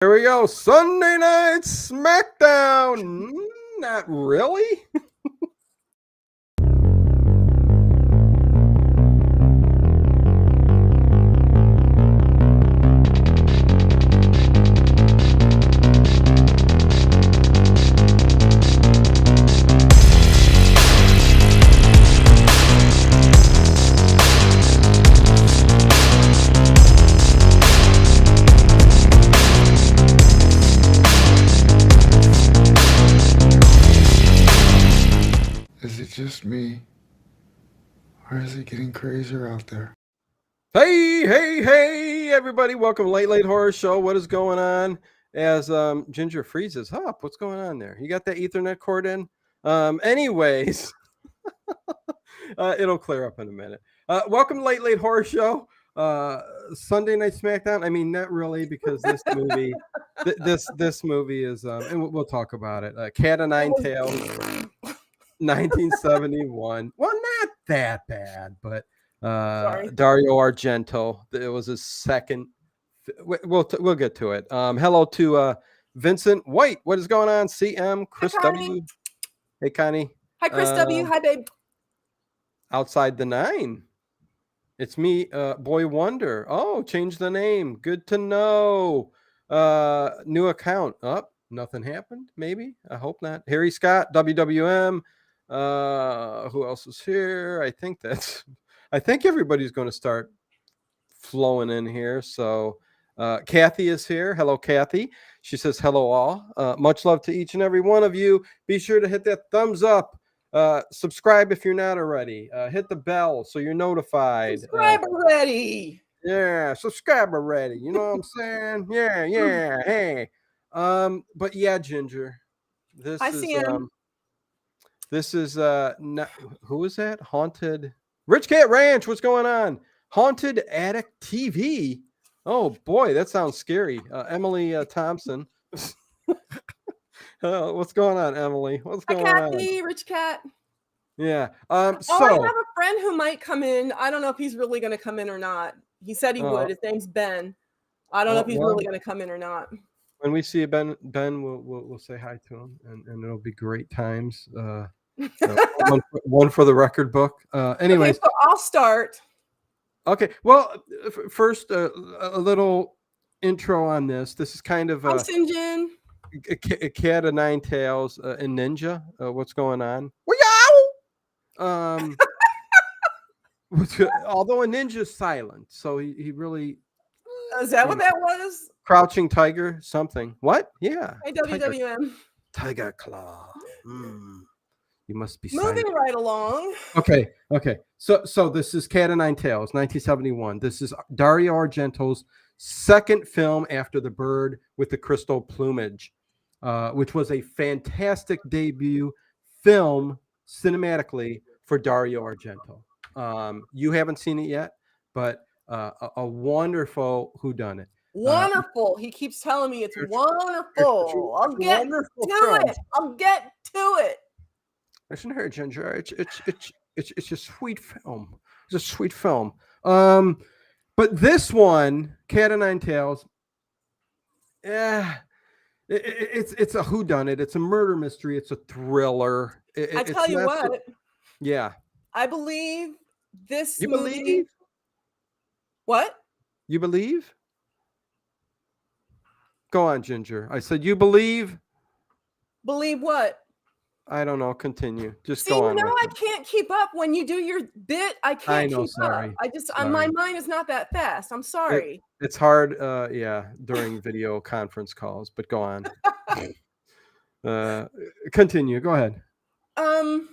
Here we go. Sunday Night SmackDown. Not really. Is it just me? Or is it getting crazier out there? Hey, everybody. Welcome to Late Horror Show. What is going on? As Ginger freezes up. What's going on there? You got that Ethernet cord in? Anyways, it'll clear up in a minute. Welcome to Late Horror Show. Sunday Night SmackDown. I mean, not really, because this movie, this movie is, and we'll talk about it. Cat o' Nine Tails, 1971. Well, not that bad, but Dario Argento. It was his second. We'll get to it. Hello to Vincent White. What is going on? CM Chris W. Hey, Connie. Hi, Chris W. Hi, babe. Outside the Nine. It's me, Boy Wonder. Oh, change the name. Good to know. New account. Up. Nothing happened. Maybe. I hope not. Harry Scott, WWM. Who else is here? I think everybody's going to start flowing in here. So Kathy is here. Hello, Kathy. She says hello all. Much love to each and every one of you. Be sure to hit that thumbs up. Subscribe if you're not already. Hit the bell so you're notified. Subscribe already. Yeah, subscribe already. You know what I'm saying? Yeah. Hey. But yeah, Ginger. This is not, who is that? Haunted Rich Cat Ranch. What's going on? Haunted Attic TV. Oh boy, that sounds scary. Emily Thompson. What's going on, Emily? What's going on? Kathy, Rich Cat. Yeah. I have a friend who might come in. I don't know if he's really going to come in or not. He said he would. His name's Ben. I don't know if he's really going to come in or not. When we see Ben, we'll say hi to him, and it'll be great times. One for the record book. Anyways, okay, so I'll start. Okay. Well, first, a little intro on this. This is kind of I'm Sinjin. A Cat of Nine Tails and Ninja. What's going on? Although a ninja's silent, so he really. Is that what that was? Crouching Tiger, something. What? Yeah. Hey, WWM. Tiger Claw. You must be moving silent. right along. Okay. So this is Cat o' Nine Tails, 1971. This is Dario Argento's second film after The Bird with the Crystal Plumage, which was a fantastic debut film cinematically for Dario Argento. You haven't seen it yet, but a wonderful whodunit. Wonderful. He keeps telling me it's wonderful. I'll get to it. Listen here, Ginger. It's a sweet film. It's a sweet film. But this one, Cat o' Nine Tails, it's a whodunit. It's a murder mystery. It's a thriller. I tell you what. Yeah. I believe this You movie. Believe? What? You believe? Go on, Ginger. I said you believe. Believe what? I don't know. Continue. Just See, go on. I can't keep up when you do your bit. I can't keep up. My mind is not that fast. I'm sorry. It's hard. During video conference calls. But go on. Continue. Go ahead. I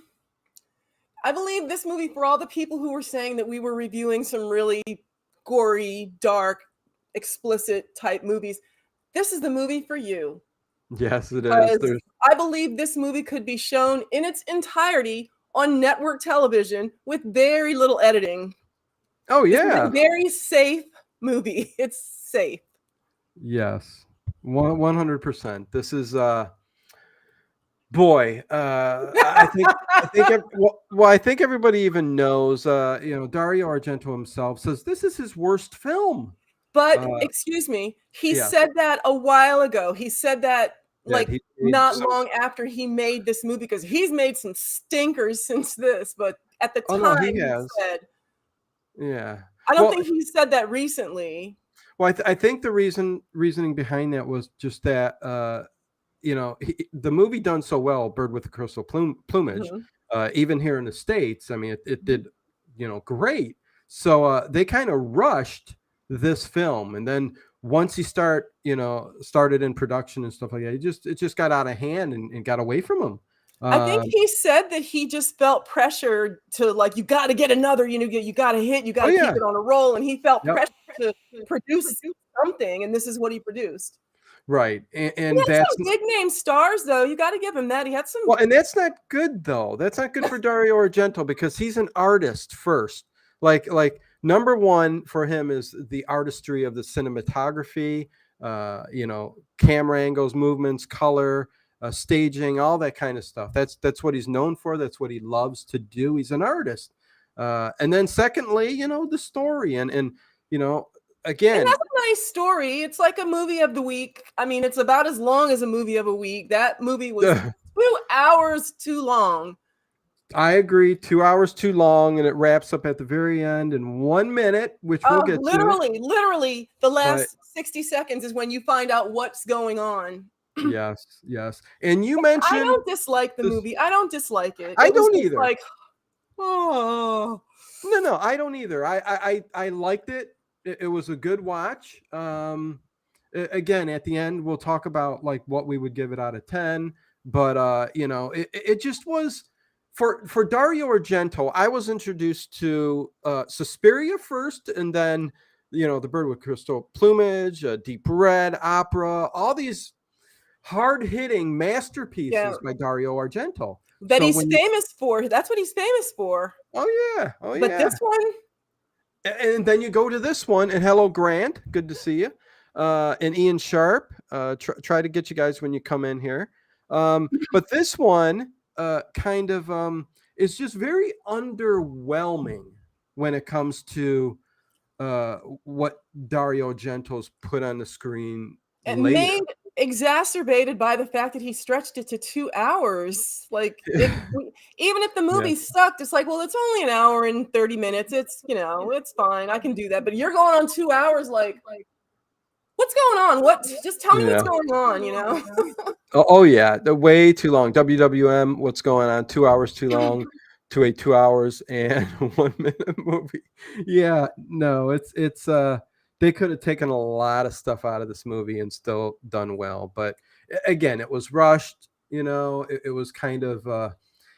believe this movie, for all the people who were saying that we were reviewing some really gory, dark, explicit type movies, this is the movie for you. Yes, it is. I believe this movie could be shown in its entirety on network television with very little editing. Oh, yeah. It's a very safe movie. It's safe. Yes. 100%. This is boy, I think everybody even knows, Dario Argento himself says this is his worst film. But excuse me, he yeah. said that a while ago. He said that Yeah, like he made not some. long after he made this movie, because he's made some stinkers since this. But at the Oh no, time, he he has. said, Yeah. I don't Well, think he said that recently. well, I think the reasoning behind that was just that the movie done so well, Bird with the Crystal Plumage, Mhm. even here in the States. I mean, it did, great. So they kind of rushed this film, and then once he started in production and stuff like that, it just got out of hand and got away from him. I think Um, he said that he just felt pressured to like, you got to get another, you got to hit, you got oh to keep yeah, it on a roll, and he felt yep, pressure to produce something, and this is what he produced. right, He and had that's some big name stars, though. You got to give him that. He had some. well, and that's not good though. That's not good for Dario Argento because he's an artist first. Number one for him is the artistry of the cinematography, camera angles, movements, color, staging, all that kind of stuff. That's what he's known for. That's what he loves to do. He's an artist. And then secondly, the story and It again, has a nice story. It's like a movie of the week. I mean, it's about as long as a movie of a week. That movie was 2 hours too long. I agree. 2 hours too long, and it wraps up at the very end in 1 minute, which we'll get to. Literally, the But last 60 seconds is when you find out what's going on. yes, yes. And you I mentioned don't dislike the this. movie. I don't dislike it. I It was don't just either. like, oh. No, I don't either. I liked it. It was a good watch. Again, at the end, we'll talk about like what we would give it out of 10. But it just was for Dario Argento. I was introduced to Suspiria first, and then the Bird with Crystal Plumage, Deep Red, Opera, all these hard hitting Yeah. masterpieces by Dario Argento. That So he's when famous for. That's what he's famous for. oh But yeah, this one, and then you go to this one, and hello Grant, good to see you, and Ian Sharp. Try to get you guys when you come in here. But this one kind of is just very underwhelming when it comes to what Dario Argento's put on the screen it later. made exacerbated by the fact that he stretched it to 2 hours. Like even if the Yeah. movie sucked, it's like, well, it's only an hour and 30 minutes. It's it's fine. I can do that. But you're going on 2 hours, like what's going on? What just tell me what's Yeah. going on? Oh yeah, the way too long. WWM, what's going on? 2 hours too long to a 2 hours and 1 minute movie. Yeah, no, it's they could have taken a lot of stuff out of this movie and still done well. But again, it was rushed, it was kind of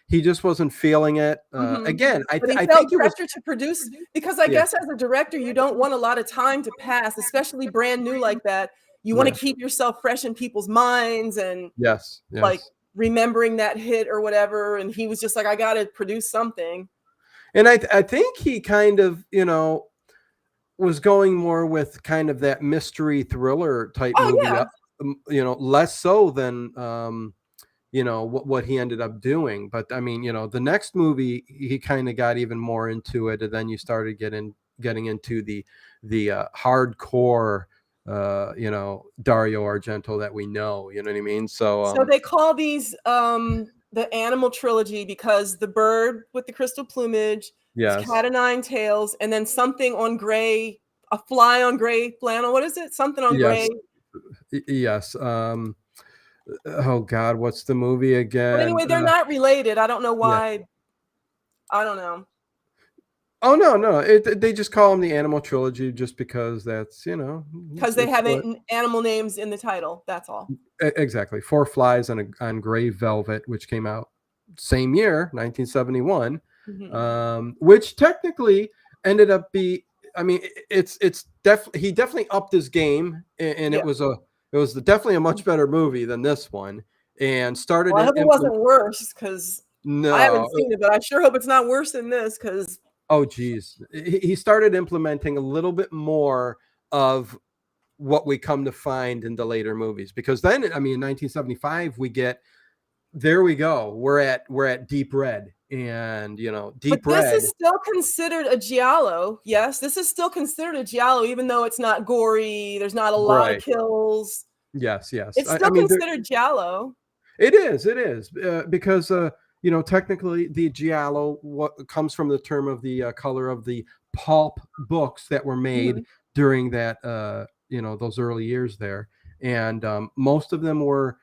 he just wasn't feeling it. Mhm. Again, But he I felt think it was pressure to produce because I yeah, guess as a director, you don't want a lot of time to pass, especially brand new like that. You want to yeah. keep yourself fresh in people's minds and Yes, like yes. remembering that hit or whatever. And he was just like, I got to produce something. And I think he kind of, was going more with kind of that mystery thriller type Oh, movie, yeah. less so than what he ended up doing. But I mean, the next movie he kind of got even more into it, and then you started getting into the hardcore, Dario Argento that we know. You know what I mean? So So they call these the animal trilogy because the bird with the crystal plumage, yes, cat o' nine tails, and then something on gray, a fly on gray flannel. What is it? Something on gray. yes, yes. Oh God, what's the movie But again? anyway, they're not related. I don't know Yeah. why. I don't know. Oh no! They just call them the Animal Trilogy just because that's Because they it's have what animal names in the title. That's all. exactly. Four Flies on Gray Velvet, which came out same year, 1971, Mhm. which technically ended up be. I mean, it's definitely he definitely upped his game, and Yeah. it was definitely a much better movie than this one, and started Well, I in hope it wasn't worse because I no. haven't seen it, but I sure hope it's not worse than this because Oh, geez. He started implementing a little bit more of what we come to find in the later movies. Because then, I mean, in 1975, we get there we go. We're at Deep Red. and But Deep this Red. is still considered a giallo. Yes, this is still considered a giallo, even though it's not gory. There's not a lot of Right. kills. Yes, yes. It's I still mean, considered giallo. it is, because technically the giallo what comes from the term of the color of the pulp books that were made Mhm. during that those early years there, and most of them were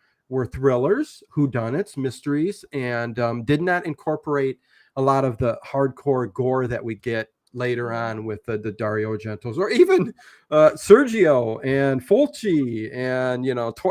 thrillers, whodunits, mysteries, and did not incorporate a lot of the hardcore gore that we get later Mhm. on with the Dario Argentos, or even Sergio and Fulci, and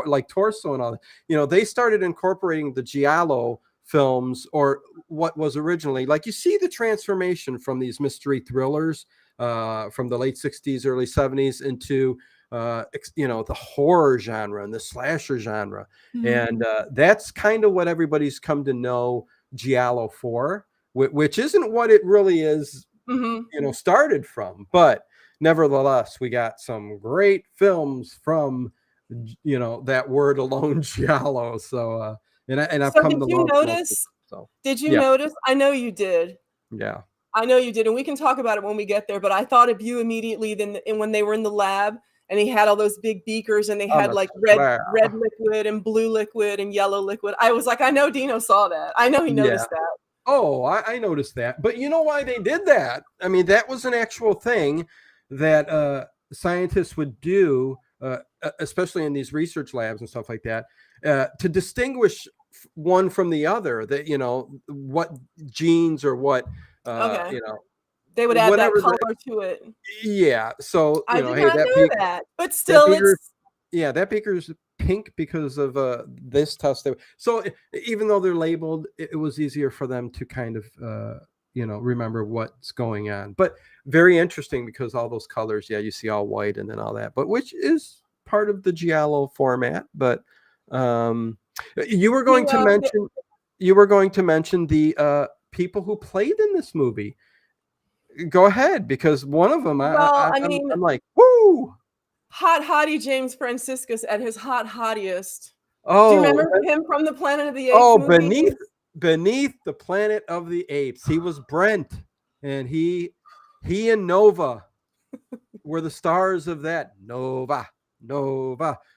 like Torso and all that. They started incorporating the giallo films, or what was originally, like, you see the transformation from these mystery thrillers from the late 60s, early 70s into the horror genre and the slasher genre. And that's kind of what everybody's come to know giallo for, which isn't what it really is, Mhm. started from. But nevertheless, we got some great films from that word alone, giallo. So and I've So come to love most of them. So did you yeah, notice? I know you did. yeah. I know you did, and we can talk about it when we get there, but I thought of you immediately then and when they were in the lab and he had all those big beakers and they On had the like square. red liquid and blue liquid and yellow liquid. I was like, I know Dino saw that. I know he Yeah. noticed that. Oh, I noticed that. But you know why they did that? I mean, that was an actual thing that scientists would do, especially in these research labs and stuff like that, to distinguish one from the other. That what genes or what Okay. you know They would add that whatever color to it. yeah. So I did hey, not know that. But still beaker, it's yeah, that beaker's pink because of this test. So even though they're labeled, it was easier for them to kind of remember what's going on. But very interesting, because all those colors, yeah, you see all white and then all that, but which is part of the giallo format. But um you were going you to mention the people who played in this movie. Go ahead, because one of them well, I I'm mean, like, woo. hot hottie James Franciscus at his hot hottiest. Do you Oh, remember him from the Planet of the Apes oh, movies? beneath the Planet of the Apes. He was Brent, and he and Nova were the stars of that. Nova.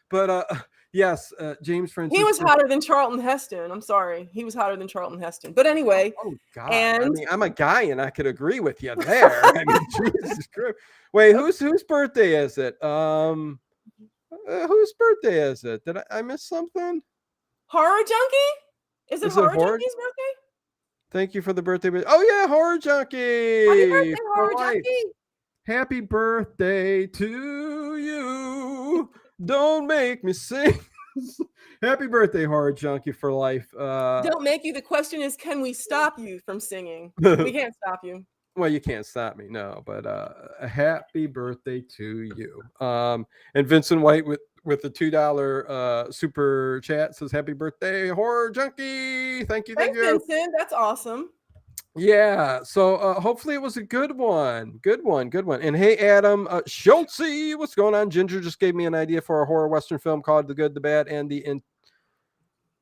But yes, James He was Franciscus. hotter than Charlton Heston. I'm sorry. He was hotter than Charlton Heston. But anyway, Oh God. I and mean, I'm a guy and I could agree with you there. I mean, Jesus Christ. Wait, whose birthday is it? Whose birthday is it? Did I miss something? Horror Junkie? Is it Is it Horror Horde? Junkie's birthday? Thank you for the birthday. Oh yeah, Horror Happy Junkie birthday, for Horror life. Junkie. Happy birthday to you. Don't make me sing. Happy birthday, Horror Junkie for life. Don't make you. The question is, can we stop you from singing? We can't stop you. Well, you can't stop me, no, but a happy birthday to you. And Vincent White with the $2 super chat says happy birthday, Horror Junkie. Thank you, thank Thanks, you. Vincent. That's awesome. Yeah, so hopefully it was a good one. Good one. And hey, Adam Schultze, what's going on? Ginger just gave me an idea for a horror western film called The Good, the Bad, and the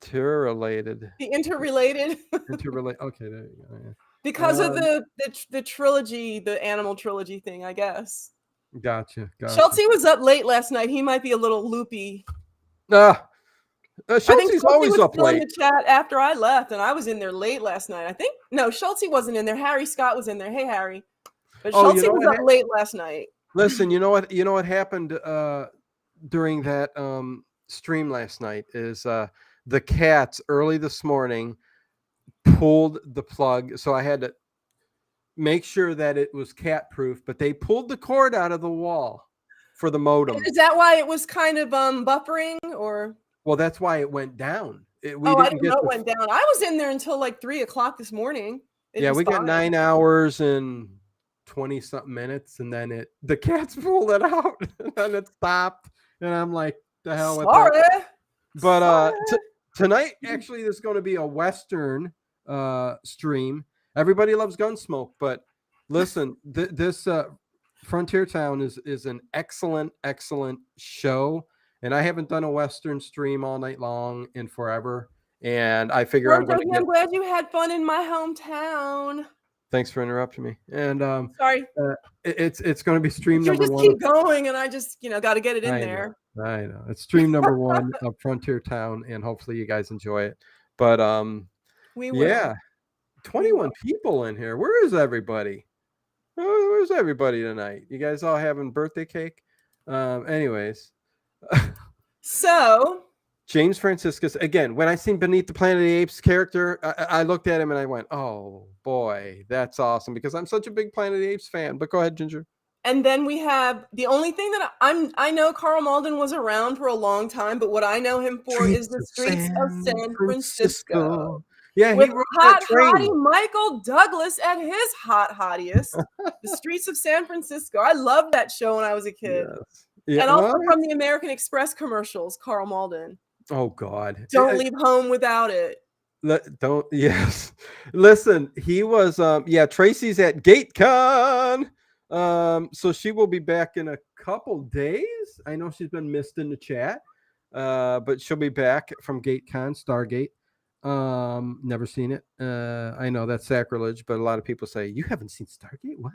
Interrelated. The interrelated. Interrelate. Okay, there you go. Yeah. Because of the trilogy, the animal trilogy thing, I guess. Gotcha. Schultze was up late last night. He might be a little loopy. Schultze's I think Schultze always was up still in late. the chat after I left, and I was in there late last night. I think no, Schultze wasn't in there. Harry Scott was in there. Hey, Harry. But Oh, Schultze was up late last night. Listen, you know what happened during that stream last night is the cats early this morning pulled the plug, so I had to make sure that it was cat proof, but they pulled the cord out of the wall for the modem. Is that why it was kind of buffering or? Well, that's why it went down. We I didn't didn't get know it the went down. I was in there until like 3:00 this morning. yeah, we got 9 hours and 20 something minutes, and then the cats pulled it out and then it stopped, and I'm like, the hell with that. But tonight actually there's going to be a western stream. Everybody loves Gunsmoke, but listen, this Frontier Town is an excellent show, and I haven't done a western stream all night long in forever, and I figure I'm George, going to get. I'm glad you had fun in my hometown. Thanks for interrupting me. And Sorry. it's going to be stream You number just 1. keep going, and I just, got to get it in I there. know, I know. It's stream number 1 of Frontier Town, and hopefully you guys enjoy it. But We will. yeah, 21 people in here. Where is everybody? Where's everybody tonight? You guys all having birthday cake? Anyways. So James Franciscus, again, when I seen Beneath the Planet of the Apes character, I looked at him and I went, oh boy, that's awesome, because I'm such a big Planet of the Apes fan. But go ahead, Ginger. And then we have the only thing that I know Carl Malden was around for a long time, but what I know him for is the Streets of San Francisco. Yeah, with he wrote hot that train. hottie Michael Douglas at his hot hottiest. The Streets of San Francisco. I loved that show when I was a kid. Yes. Yeah, and also from the American Express commercials, Carl Malden. Oh God! Don't leave home without it. Don't. Yes. Listen, he was. Tracy's at GateCon. So she will be back in a couple days. I know she's been missed in the chat, but she'll be back from GateCon, Stargate. Never seen it. I know that's sacrilege, but a lot of people say you haven't seen Stargate. What?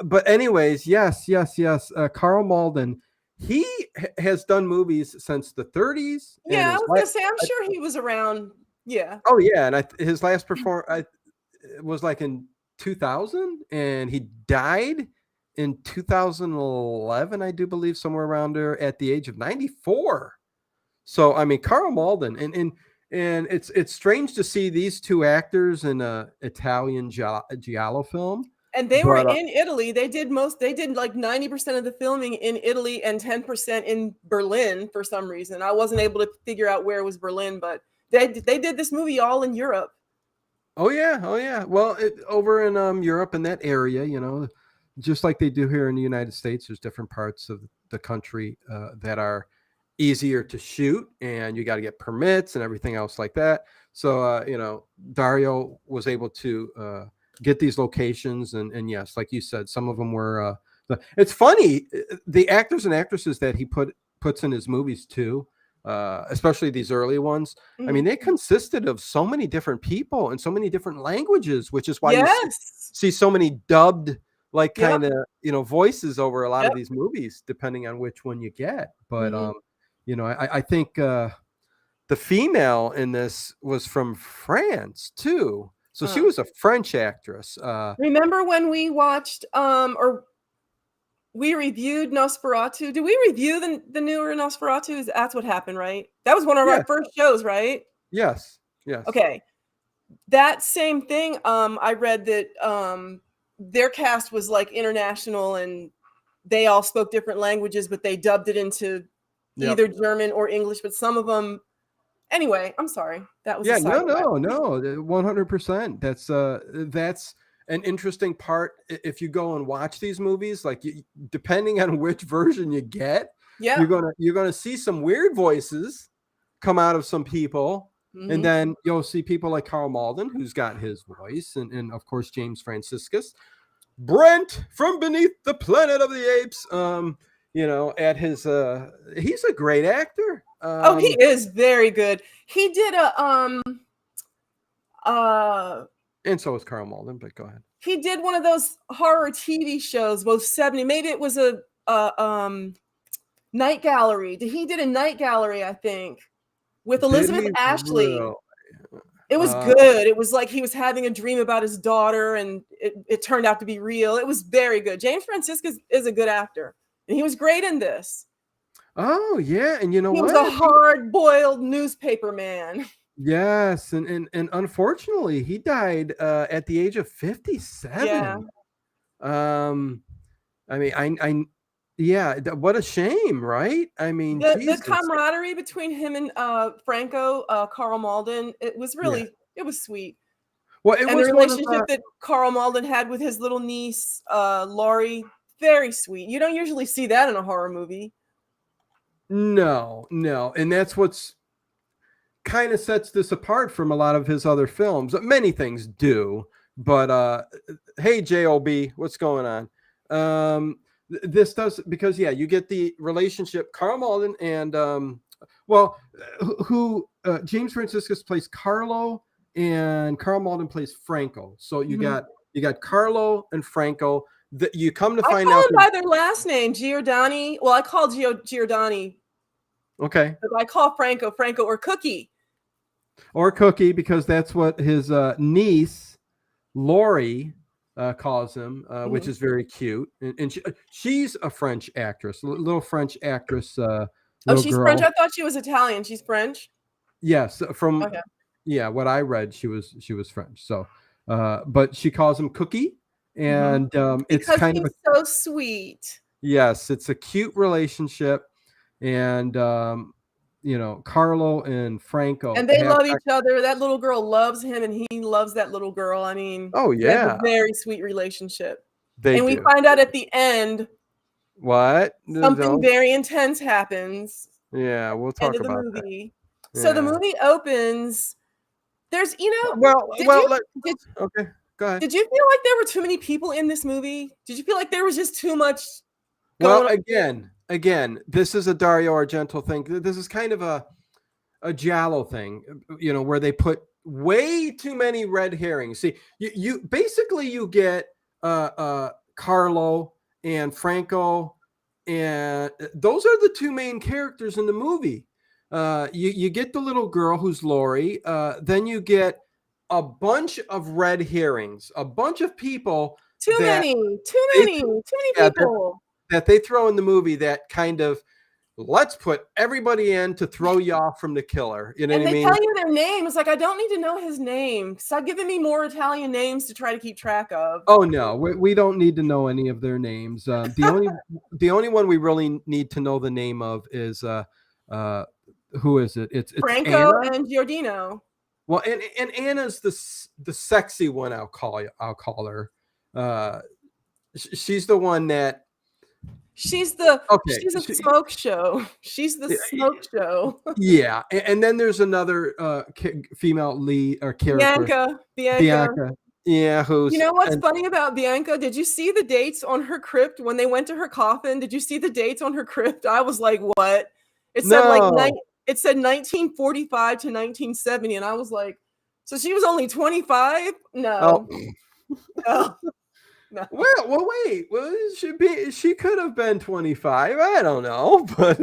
But anyways, yes. Carl Malden. He has done movies since the 30s. Yeah, I was gonna say, I'm sure he was around. Yeah. Oh yeah, and his last performance was like in 2000, and he died in 2011, I do believe, somewhere around there, at the age of 94. So I mean, Carl Malden, and it's strange to see these two actors in a Italian giallo film. And they were in Italy. They did like 90% of the filming in Italy and 10% in Berlin for some reason. I wasn't able to figure out where was Berlin, but they did this movie all in Europe. Oh yeah. Well, over in Europe, in that area, just like they do here in the United States, there's different parts of the country that are easier to shoot, and you got to get permits and everything else like that. So Dario was able to get these locations, and yes, like you said, some of them were it's funny, the actors and actresses that he puts in his movies too, especially these early ones. I mean, they consisted of so many different people and so many different languages, which is why you see so many dubbed kind of voices over a lot of these movies, depending on which one you get. But I think the female in this was from France too. So she was a French actress. Remember when we watched or we reviewed Nosferatu? Did we review the newer Nosferatu? That's what happened, right? That was one of our first shows, right? Yes. Okay. That same thing. I read that their cast was like international, and they all spoke different languages, but they dubbed it into either German or English. But some of them. Anyway, I'm sorry. That was no, 100%. That's an interesting part. If you go and watch these movies, like depending on which version you get, you're gonna see some weird voices come out of some people, and then you'll see people like Carl Malden, who's got his voice, and of course James Franciscus, Brent from Beneath the Planet of the Apes. At his he's a great actor. He is very good. He did and so is Carl Malden, but go ahead. He did one of those horror TV shows, both 70. Maybe it was a Night Gallery. He did a Night Gallery, I think, with Elizabeth Ashley. It was good. It was like he was having a dream about his daughter, and it turned out to be real. It was very good. James Franciscus is a good actor, and he was great in this. Oh yeah, and you know he what? He was a hard-boiled newspaper man. Yes, and unfortunately, he died at the age of 57. Yeah. I mean, what a shame, right? I mean, the camaraderie between him and Franco, Carl Malden, it was really it was sweet. Well, it was the relationship that Carl Malden had with his little niece, Laurie, very sweet. You don't usually see that in a horror movie. No, and that's what's kind of sets this apart from a lot of his other films. Many things do, but hey, JOB, what's going on? This does, because you get the relationship, Carl Malden and Well, who James Franciscus plays Carlo, and Carl Malden plays Franco. So you got Carlo and Franco. That you come to I find call out. them by their last name, Giordani. Well, I call Giordani, Okay. but I call Franco or Cookie. Or Cookie, because that's what his niece Lori calls him, which is very cute. And she's a French actress, little French actress, Oh, little she's girl. French. I thought she was Italian. She's French. Yes, from Okay. what I read, she was French. So, but she calls him Cookie, and it's Because kind he's of so sweet. yes, it's a cute relationship, and Carlo and Franco, And they love each other. That little girl loves him, and he loves that little girl. I mean, oh they have yeah, a very sweet relationship. they and do. we find out at the end What? something No. very intense happens. Yeah, we'll End talk of the about that. movie. So the Yeah. movie opens. There's, Well, did okay, go ahead. you feel like there were too many people in this movie? Did you feel like there was just too much Well, going on? again, this is a Dario Argento thing. This is kind of a Giallo thing, where they put way too many red herrings. See, you basically you get Carlo and Franco, and those are the two main characters in the movie. You get the little girl who's Lori. Then you get a bunch of red herrings, a bunch of people Too that many yeah, people. that they throw in the movie that kind of let's put everybody in to throw you off from the killer. You know And what I they mean? tell you their name. It's like, I don't need to know his name. Stop giving me more Italian names to try to keep track of. Oh no, we don't need to know any of their names. The only one we really need to know the name of is who is it? It's Franco Anna. and Giordino. Well, and Anna's the sexy one. I'll call her. She's the one that She's the okay. smoke show. She's the smoke show. Yeah, and then there's another female lead or character, Bianca. Yeah, who's You know what's funny about Bianca? Did you see the dates on her crypt when they went to her coffin? Did you see the dates on her crypt? I was like, what? It said it said 1945 to 1970, and I was like, so she was only 25? No. No. No. Well, wait. Well, she could have been 25. I don't know, but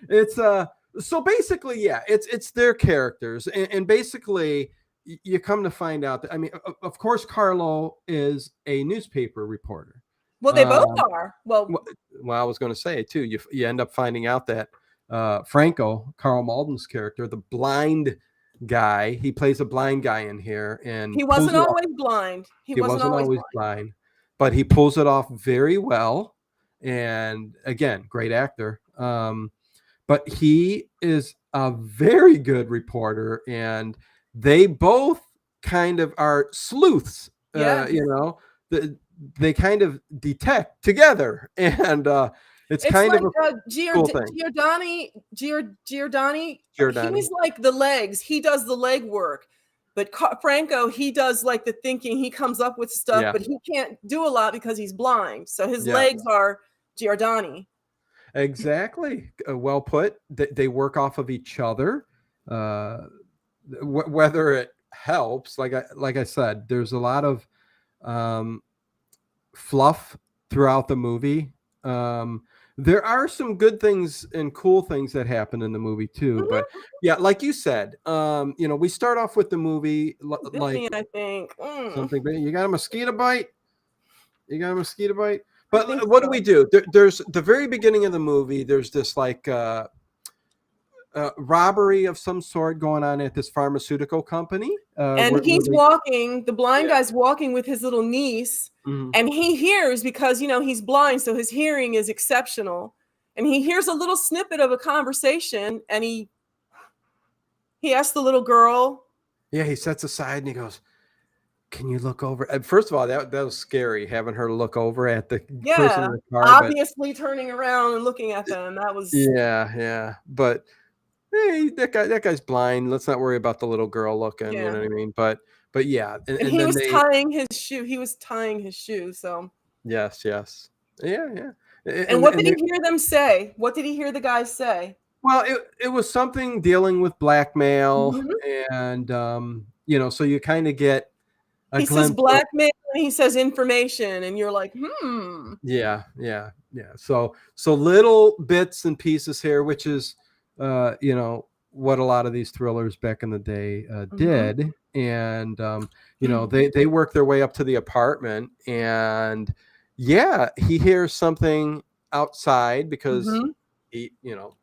it's so basically, yeah, it's their characters, and basically you come to find out that, I mean, of course, Carlo is a newspaper reporter. Well, they both are. Well, I was going to say too. You end up finding out that Franco, Carl Malden's character, the blind guy, he plays a blind guy in here, and he wasn't always blind. He wasn't always blind, but he pulls it off very well. And again, great actor. But he is a very good reporter, and they both kind of are sleuths. Yeah. They kind of detect together, and it's kind like of a cool thing. Giordani. He's like the legs. He does the leg work. But Franco, he does like the thinking. He comes up with stuff, but he can't do a lot because he's blind. So his legs are Giordani. Exactly. Well put. They work off of each other. Whether it helps, like I said, there's a lot of fluff throughout the movie. There are some good things and cool things that happen in the movie too, but yeah, like you said, we start off with the movie like I think something. You got a mosquito bite. But what do we do? There's the very beginning of the movie. There's this like robbery of some sort going on at this pharmaceutical company. And he's walking, the blind guy's walking with his little niece, and he hears, because, he's blind, so his hearing is exceptional. And he hears a little snippet of a conversation, and he asks the little girl. Yeah, he sets aside and he goes, "Can you look over?" And first of all, that was scary, having her look over at the person in the car. Obviously turning around and looking at them. That was but hey, that guy's blind. Let's not worry about the little girl looking. You know what I mean? But yeah, and he was tying his shoe. He was tying his shoe. So yes, yeah. And what did he hear them say? What did he hear the guys say? Well, it was something dealing with blackmail, Mhm. and so you kind of get a He says glimpse of. blackmail and he says information, and you're like, hmm. Yeah, yeah, yeah. So little bits and pieces here, which is what a lot of these thrillers back in the day Mhm. did. And they work their way up to the apartment, and yeah, he hears something outside because Mhm. he,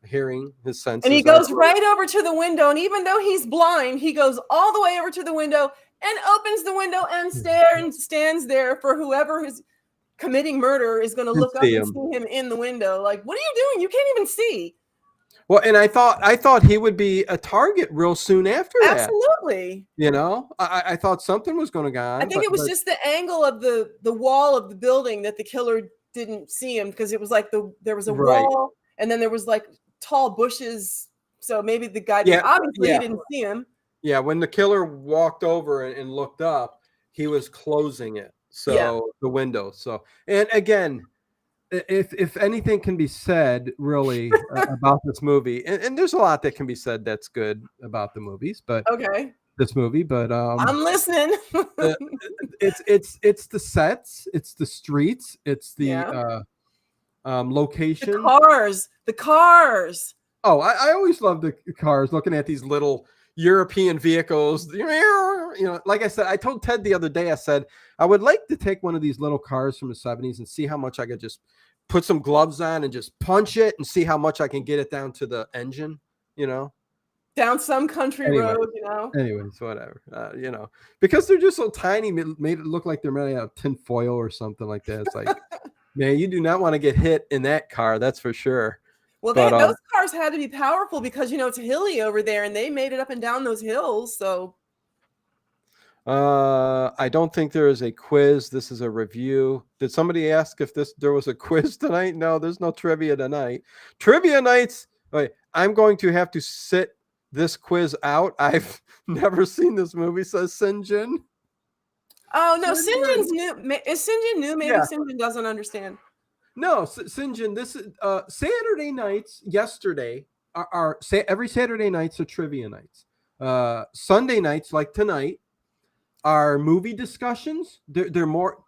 hearing his And he senses are. goes right over to the window, and even though he's blind, he goes all the way over to the window and opens the window and stands there for whoever is committing murder is going to Can look up see and him. see him in the window. Like, what are you doing? You can't even see. Well, and I thought he would be a target real soon after that. Absolutely. I thought something was going to go I on, think but it was just the angle of the wall of the building that the killer didn't see him, because it was like there was a right. wall and then there was like tall bushes. So maybe the guy didn't, Yeah, obviously he yeah, didn't see him. yeah. When the killer walked over and looked up, he was closing it, Yeah. so the window. So, and again, if anything can be said really about this movie, and there's a lot that can be said that's good about the movies, but Okay. this movie, but I'm listening. uh, it's the sets, it's the streets, it's the Yeah. The location. cars. The cars. Oh, I always love the cars, looking at these little European vehicles. Like I said, I told Ted the other day, I said, I would like to take one of these little cars from the 70s and see how much I could just put some gloves on and just punch it and see how much I can get it down to the engine, you know? Down some country Anyway, road, anyways, whatever. Because they're just so tiny, made it look like they're made out of tin foil or something like that. It's like, man, you do not want to get hit in that car, that's for sure. Well, But those cars had to be powerful because it's hilly over there, and they made it up and down those hills. So I don't think there is a quiz. This is a review. Did somebody ask if there was a quiz tonight? No, there's no trivia tonight. Trivia nights. Wait, I'm going to have to sit this quiz out. I've never seen this movie, says Sinjin. oh no, Sinjin. Sinjin's new. Is Sinjin new? Maybe Yeah. Sinjin doesn't understand. No, Sinjin, this is Saturday nights yesterday are every Saturday nights are trivia nights. Sunday nights, like tonight, are movie discussions. They're more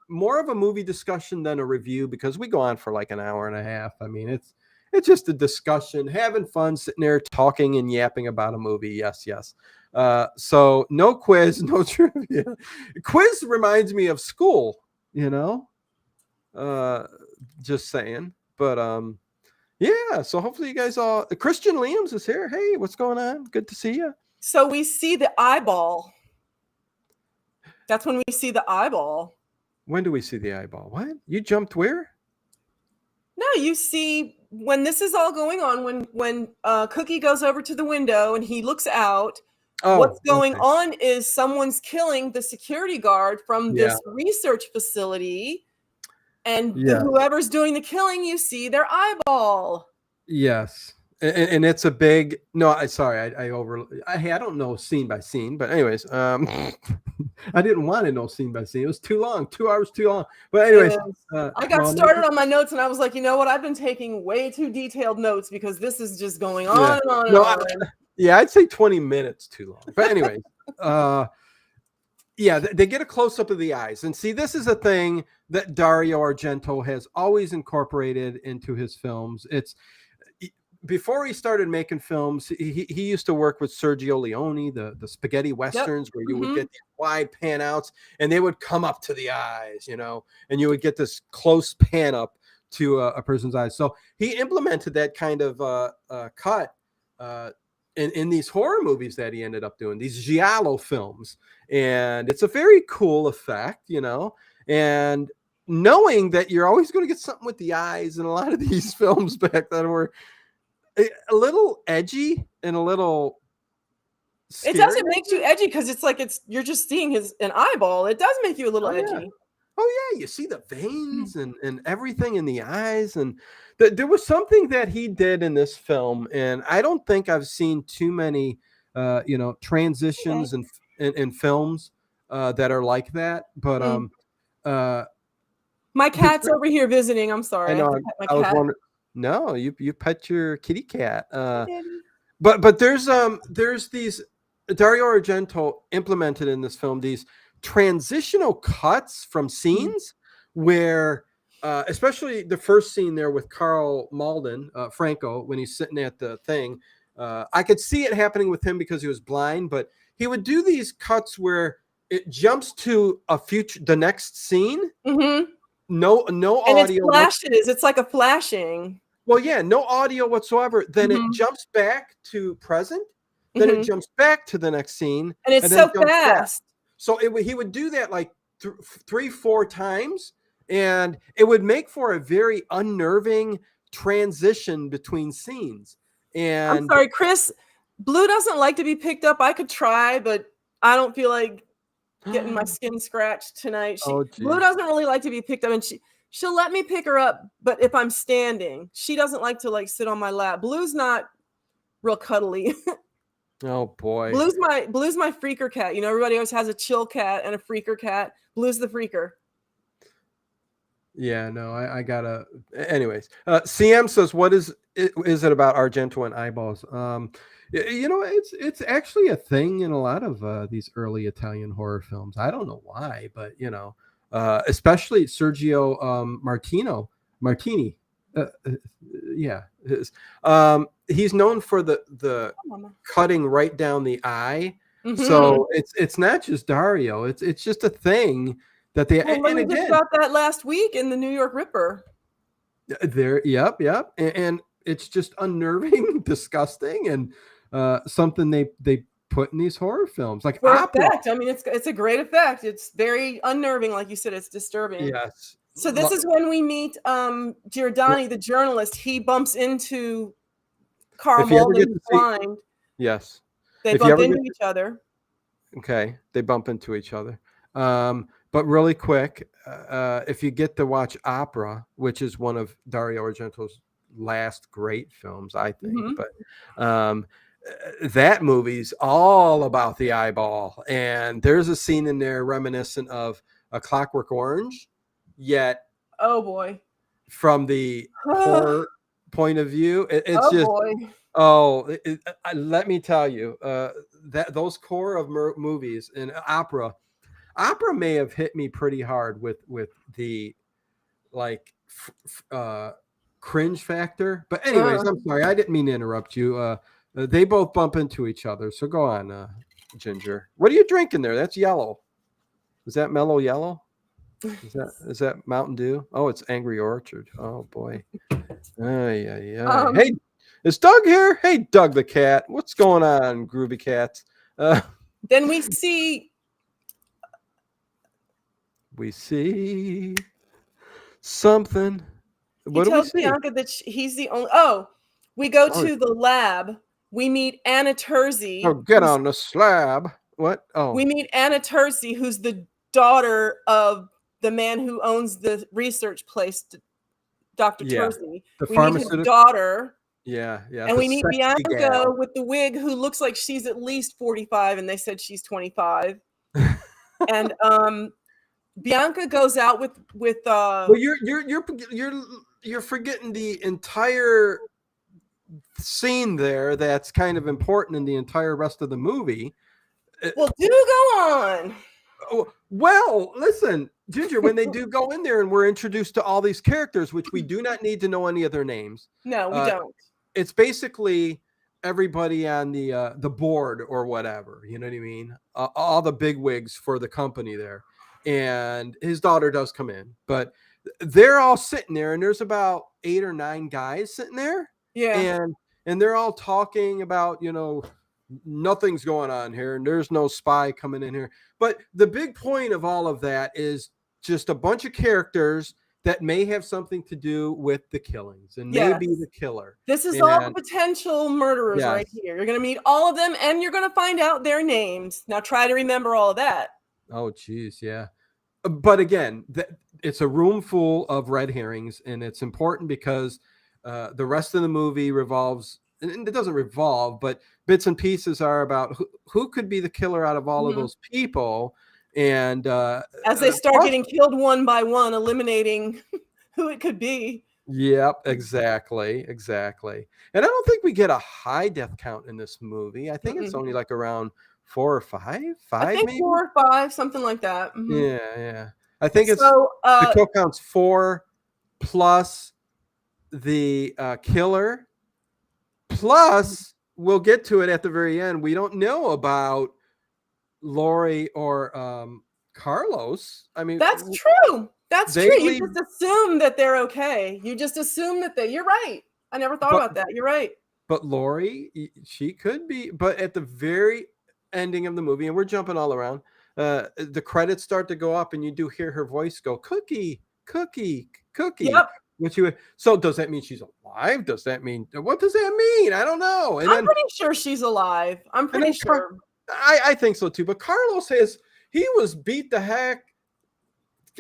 of a movie discussion than a review, because we go on for like an hour and a half. I mean, it's just a discussion, having fun, sitting there talking and yapping about a movie. Yes. So no quiz, no trivia. Quiz reminds me of school, just saying. But yeah, so hopefully you guys all. Christian Liams is here. Hey, what's going on? Good to see you. So we see the eyeball. That's when we see the eyeball. When do we see the eyeball? What? You jumped where? No, you see when this is all going on, when Cookie goes over to the window and he looks out. Oh, what's going okay. on is someone's killing the security guard from this research facility, and whoever's doing the killing, you see their eyeball. Yes. And it's a big I don't know scene by scene, but anyways, I didn't want to know scene by scene. It was too long, 2 hours too long. But anyways, I got started on my notes and I was like, you know what? I've been taking way too detailed notes because this is just going on and on and on. Yeah, I'd say 20 minutes too long. But anyways, yeah, they get a close up of the eyes, and see, this is a thing that Dario Argento has always incorporated into his films. It's before he started making films, he used to work with Sergio Leone, the spaghetti westerns, where you would get these wide pan outs and they would come up to the eyes, and you would get this close pan up to a person's eyes. So he implemented that kind of cut in these horror movies that he ended up doing, these giallo films. And it's a very cool effect, and knowing that you're always going to get something with the eyes in a lot of these films back then were a little edgy and a little scary. It doesn't make you edgy because it's like you're just seeing an eyeball. It does make you a little edgy. Yeah. Oh yeah, you see the veins and everything in the eyes, and there was something that he did in this film, and I don't think I've seen too many transitions in films that are like that. But my cat's over here visiting. I'm sorry. I know. I was wondering. No, you pet your kitty cat. Hi, Daddy. But there's these Dario Argento implemented in this film these transitional cuts from scenes where especially the first scene there with Carl Malden, Franco, when he's sitting at the thing, I could see it happening with him because he was blind, but he would do these cuts where it jumps to the next scene. Mm-hmm. No And it's audio. flashes. It's like a flashing. Well, yeah, no audio whatsoever. Then it jumps back to present. Then it jumps back to the next scene, and it's then so jumps back. fast. So he would do that like 3-4 times, and it would make for a very unnerving transition between scenes. And I'm sorry, Chris. Blue doesn't like to be picked up. I could try, but I don't feel like getting my skin scratched tonight. Blue doesn't really like to be picked up, and she'll let me pick her up, but if I'm standing, she doesn't like to like sit on my lap. Blue's not real cuddly. Oh boy. Blue's my freaker cat. You know, everybody always has a chill cat and a freaker cat. Blue's the freaker. Yeah, no, I gotta. Anyways, CM says, "What is it about Argento and eyeballs?" You know, it's actually a thing in a lot of these early Italian horror films. I don't know why, but you know, especially Sergio Martini. Yeah, he's known for the cutting right down the eye. So it's not just Dario. It's just a thing that they. Well, and again, just got that last week in the New York Ripper. Yep, and it's just unnerving, disgusting, and something they put in these horror films like opera. Effect. I mean, it's a great effect. It's very unnerving, like you said. It's disturbing. Yes. So this is when we meet Giordani, the journalist. He bumps into Carl Malden blind. Yes. They bump into each other. Okay, they bump into each other. But really quick, if you get to watch Opera, which is one of Dario Argento's last great films, I think, but that movie's all about the eyeball. And there's a scene in there reminiscent of A Clockwork Orange, yet oh boy, from the horror point of view, it's let me tell you, that those core of movies and Opera may have hit me pretty hard with the like cringe factor. But anyways, I'm sorry, I didn't mean to interrupt you. They both bump into each other. So go on, Ginger. What are you drinking there? That's yellow. Is that mellow yellow? Is that Mountain Dew? Oh, it's Angry Orchard. Oh boy. Hey, is Doug here? Hey, Doug the cat. What's going on, Groovy Cats? Then we see something. What he do we tells see? Bianca that he's the only. We go to the lab. We meet Anna Terzi. Oh, get on the slab. What? Oh, we meet Anna Terzi, who's the daughter of the man who owns the research place, Dr. Terzi. The we meet his daughter. Yeah. And we meet Bianca with the wig, who looks like she's at least 45, and they said she's 25. And Bianca goes out with well, you're forgetting the entire scene there that's kind of important in the entire rest of the movie. Well, do go on. Well, listen, Ginger, when they do go in there and we're introduced to all these characters, which we do not need to know any of their names. No, we don't. It's basically everybody on the board or whatever, you know what I mean? All the bigwigs for the company there. And his daughter does come in, but they're all sitting there, and there's about 8 or 9 guys sitting there. Yeah. And they're all talking about, you know, nothing's going on here, and there's no spy coming in here. But the big point of all of that is just a bunch of characters that may have something to do with the killings and maybe the killer. This is all the potential murderers right here. You're going to meet all of them, and you're going to find out their names. Now try to remember all of that. Oh, geez, yeah. But again, it's a room full of red herrings, and it's important because the rest of the movie revolves, and it doesn't revolve, but bits and pieces are about who could be the killer out of all of those people. And as they start getting killed one by one, eliminating who it could be. Yep, exactly, exactly. And I don't think we get a high death count in this movie. I think it's Mm-mm. only like around 4 or 5, I 5 think maybe. 4 or 5, something like that. Yeah, yeah. I think it's So, the kill count's 4 plus the killer plus we'll get to it at the very end. We don't know about Lori or Carlos. I mean, that's true. That's they true. You leave, just assume that they're okay. You just assume that you're right. I never thought but about that. You're right. but Lori, she could be. But at the very ending of the movie, and we're jumping all around, the credits start to go up, and you do hear her voice go, "Cookie, cookie, cookie." Yep. Which you so does that mean she's alive? Does that mean what does that mean? I don't know. And I'm then pretty sure she's alive. I'm and pretty then sure. I think so too. But Carlos says he was beat the heck,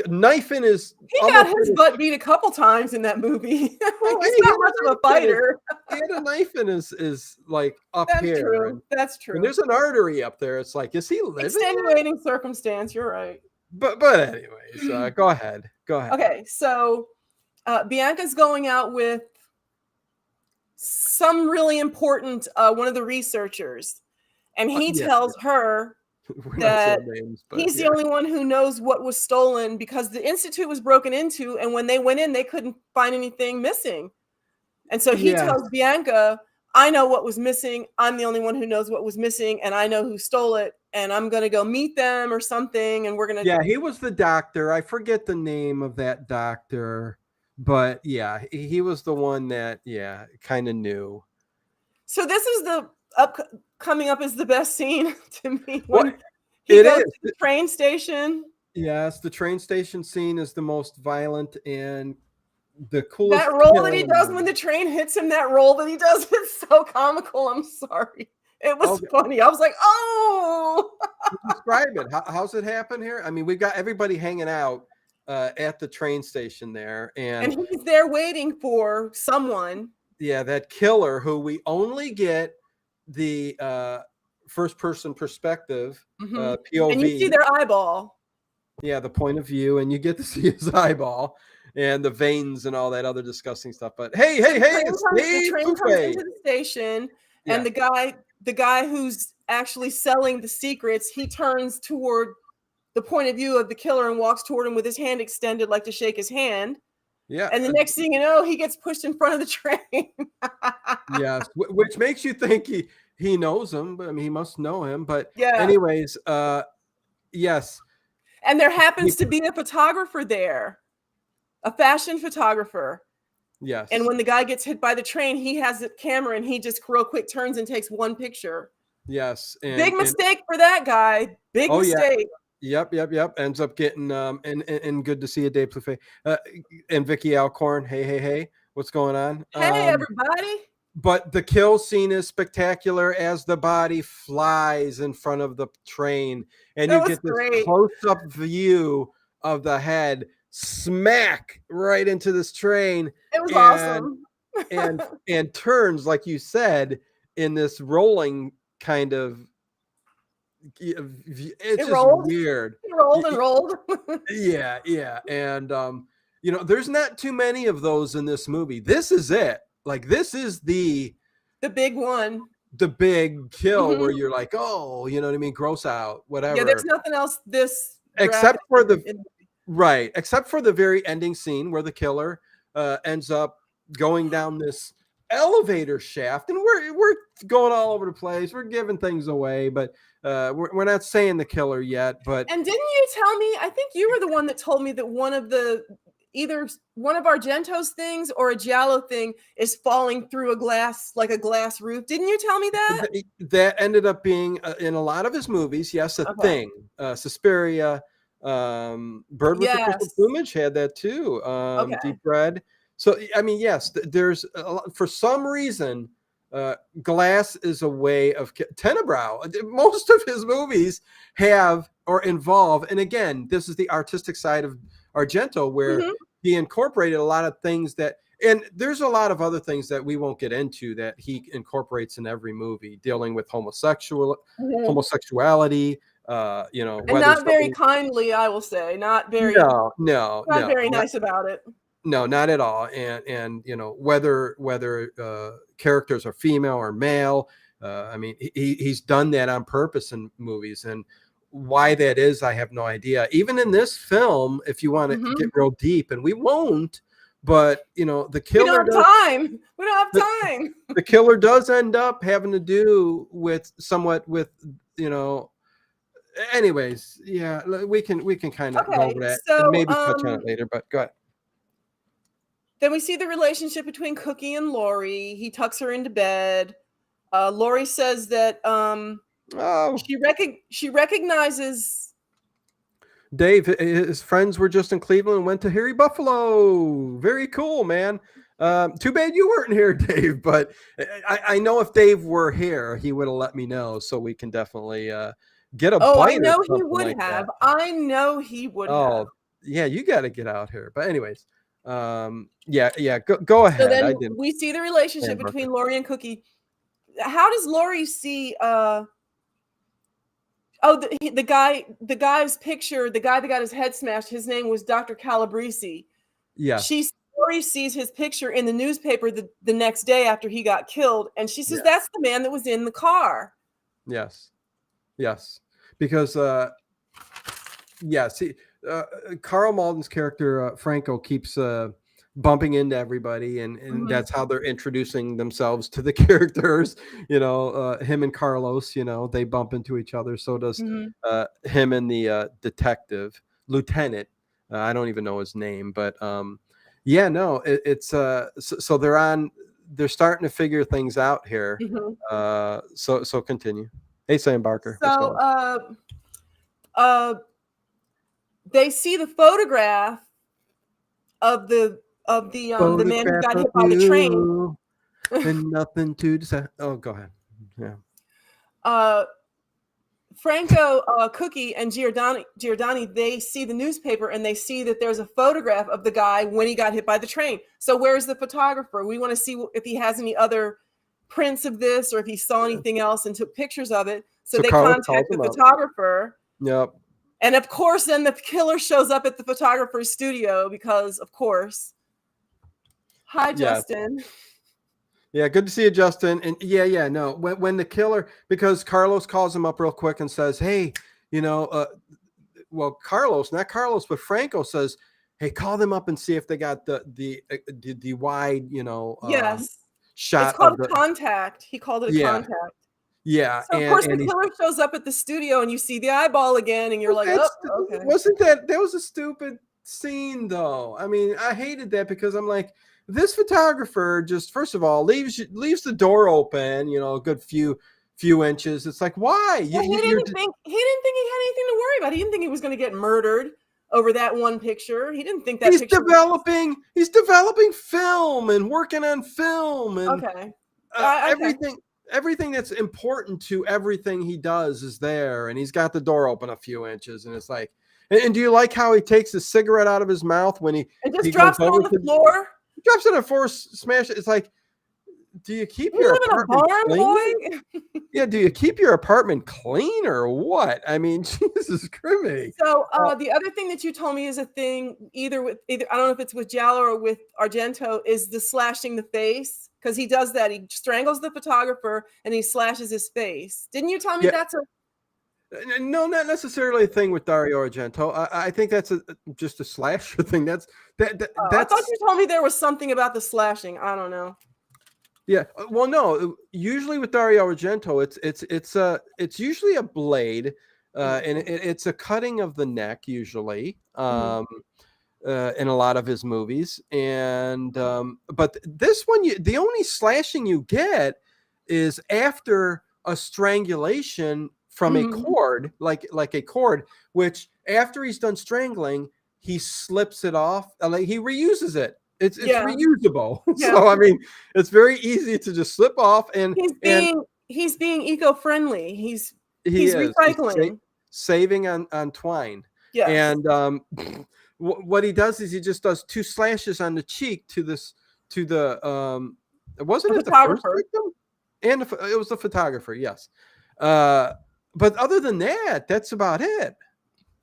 knife in his He got almost. his butt beat a couple times in that movie. He's Well, and not much of a fighter. he had a knife in his like up That's here, true. That's and true. there's an artery up there. It's like, is he living there? Extenuating circumstance. You're right. But anyways, go ahead. Go ahead. Okay, so Bianca's going out with some really important one of the researchers, and he Yeah, tells her we're not that saying names, but he's the yeah. only one who knows what was stolen because the institute was broken into, and when they went in, they couldn't find anything missing. And so he Yeah. tells Bianca, I know what was missing. I'm the only one who knows what was missing, and I know who stole it. And I'm going to go meet them or something. And we're going to. Yeah, he was the doctor. I forget the name of that doctor, but yeah, he was the one that, yeah, kind of knew. So this is the coming up is the best scene to me when Well, he it goes is. to the train station. Yes, the train station scene is the most violent and the coolest That roll that kill he in the does movie. when the train hits him, that roll that he does, is so comical. I'm sorry. It was Okay. funny. I was like, oh. Describe it. How's it happen here? I mean, we've got everybody hanging out at the train station there, And and he's there waiting for someone. yeah, that killer who we only get the first person perspective, Mhm. POV. And you see their eyeball. Yeah, the point of view, and you get to see his eyeball and the veins and all that other disgusting stuff. But hey, it's The Dave train comes Buffet. into the station, Yeah. and the guy who's actually selling the secrets, he turns toward the point of view of the killer and walks toward him with his hand extended like to shake his hand. Yeah. And the next thing you know, he gets pushed in front of the train. Yes, which makes you think he knows him, but I mean he must know him. But Yeah. anyways, yes. And there happens to be a photographer there, a fashion photographer. Yes. And when the guy gets hit by the train, he has a camera and he just real quick turns and takes one picture. Yes. Big mistake for that guy. Big mistake. Yeah. Yep. Ends up getting and good to see you, Dave Buffet. And Vicky Alcorn. Hey. What's going on? Hey, everybody. But the kill scene is spectacular as the body flies in front of the train, and you get this close-up view of the head smack right into this train. It was awesome. and turns, like you said, in this rolling kind of. It's just weird. It rolled and rolled. Yeah, and there's not too many of those in this movie. This is it. Like this is the big one, the big kill where you're like, oh, you know what I mean, gross out, whatever. Yeah, there's nothing else this except for except for the very ending scene where the killer ends up going down this elevator shaft, and we're going all over the place. We're giving things away, but we're not saying the killer yet. But and didn't you tell me? I think you were the one that told me that either one of Argento's things or a Giallo thing is falling through a glass roof. Didn't you tell me that? That ended up being in a lot of his movies. Yes, a thing. Suspiria, Bird with the Crystal Plumage had that too. Deep Red. So I mean, yes, there's for some reason, glass is a way of Tenebrow. Most of his movies have or involve, and again, this is the artistic side of Argento, where he incorporated a lot of things and there's a lot of other things that we won't get into that he incorporates in every movie, dealing with homosexuality. And not very kindly, I will say. Not very. No. Not very nice about it. No, not at all. And whether characters are female or male, I mean, he's done that on purpose in movies, and why that is, I have no idea. Even in this film, if you want to get real deep, and we won't, but the We killer don't have time. We don't have time. the killer does end up having to do with somewhat with anyways, yeah, we can kind of go over that and so maybe touch on it later, but go ahead. then we see the relationship between Cookie and Lori. He tucks her into bed. Lori says that she recognizes Dave. His friends were just in Cleveland and went to Harry Buffalo. Very cool, man. Too bad you weren't here, Dave, but I know if Dave were here, he would have let me know, so we can definitely get a bite. I know or he would like have. that. I know he would have. Yeah, you got to get out here. But anyways, yeah, go ahead. So then we see the relationship between Lori and Cookie. How does Lori see the guy's picture, the guy that got his head smashed, his name was Dr. Calabrese. Yeah. Lori sees his picture in the newspaper the next day after he got killed, and she says that's the man that was in the car. Yes. Because see, Carl Malden's character Franco keeps bumping into everybody, and that's how they're introducing themselves to the characters. Him and Carlos, they bump into each other. So does him and the detective lieutenant. I don't even know his name, but it's so they're starting to figure things out here. So continue. Hey, Sam Barker. So they see the photograph of the man who got hit by the train. And nothing to decide. Oh, go ahead. Yeah. Franco, Cookie, and Giordani, they see the newspaper and they see that there's a photograph of the guy when he got hit by the train. So where's the photographer? We want to see if he has any other prints of this or if he saw anything else and took pictures of it. So they contact the photographer. Yep. And of course, then the killer shows up at the photographer's studio because, of course. Hi, Justin. Yeah, good to see you, Justin. And no, when the killer, because Carlos calls him up real quick and says, hey, Carlos, not Carlos, but Franco says, hey, call them up and see if they got the wide, yes, shot. It's called contact. He called it a contact. Yeah. So of course the killer shows up at the studio and you see the eyeball again and you're like, oh, okay. That was a stupid scene though. I mean, I hated that because I'm like, this photographer just, first of all, leaves the door open, a good few inches. It's like, why? Well, he didn't think he had anything to worry about. He didn't think he was going to get murdered over that one picture. He didn't think that he's developing film and working on film and everything that's important to everything he does is there, and he's got the door open a few inches, and it's like, and do you like how he takes the cigarette out of his mouth when he drops it on the floor? Drops it on the floor, smash it. It's like, do you keep your apartment clean? Yeah, do you keep your apartment clean or what? I mean, Jesus Christ. So the other thing that you told me is a thing either I don't know if it's with Giallo or with Argento, is the slashing the face, because he does that. He strangles the photographer and he slashes his face. Didn't you tell me that's a? No, not necessarily a thing with Dario Argento. I think that's just a slasher thing. That's I thought you told me there was something about the slashing. I don't know. Yeah, well, no. Usually with Dario Argento, it's usually a blade, and it's a cutting of the neck usually. In a lot of his movies, and but this one, the only slashing you get is after a strangulation from a cord, like a cord, which after he's done strangling, he slips it off, like he reuses it. It's reusable. Yeah. So I mean, it's very easy to just slip off, and he's being eco-friendly. He's recycling, saving on twine. Yeah, and what he does is he just does 2 slashes on the cheek to the wasn't it the first victim? And it was the photographer, yes. But other than that, that's about it.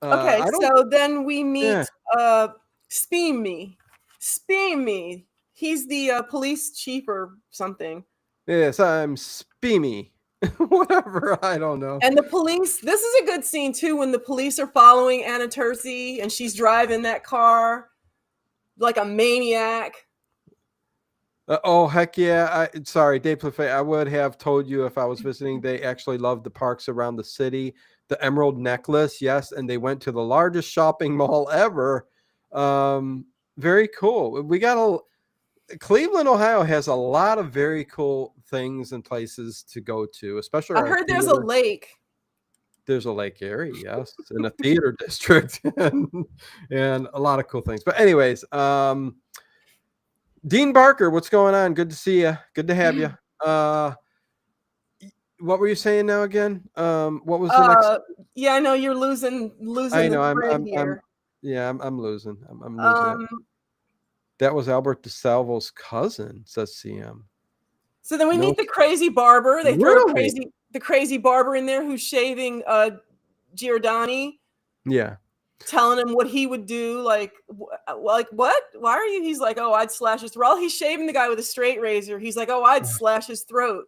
Okay, so then we meet Speam Me. Speamy. He's the police chief or something. Yes, I'm Speamy. Whatever, I don't know. And the police, this is a good scene too, when the police are following Anna Terzi and she's driving that car like a maniac. Oh, heck yeah. Sorry, Dave Plafay, I would have told you if I was visiting. They actually love the parks around the city. The Emerald Necklace, yes, and they went to the largest shopping mall ever. Very cool. Cleveland, Ohio has a lot of very cool things and places to go to, especially I heard there's a lake. There's a Lake Erie, yes, in a theater district, and a lot of cool things. But anyways, Dean Barker, what's going on? Good to see you. Good to have you. What were you saying now again? What was the next? Yeah, I know you're losing. I know I'm here. I'm losing. I'm losing it. That was Albert DeSalvo's cousin, says CM. So then we meet the crazy barber. They throw the crazy barber in there who's shaving Giordani. Yeah. Telling him what he would do, like what? Why are you? He's like, oh, I'd slash his throat. He's shaving the guy with a straight razor. He's like, oh, I'd slash his throat.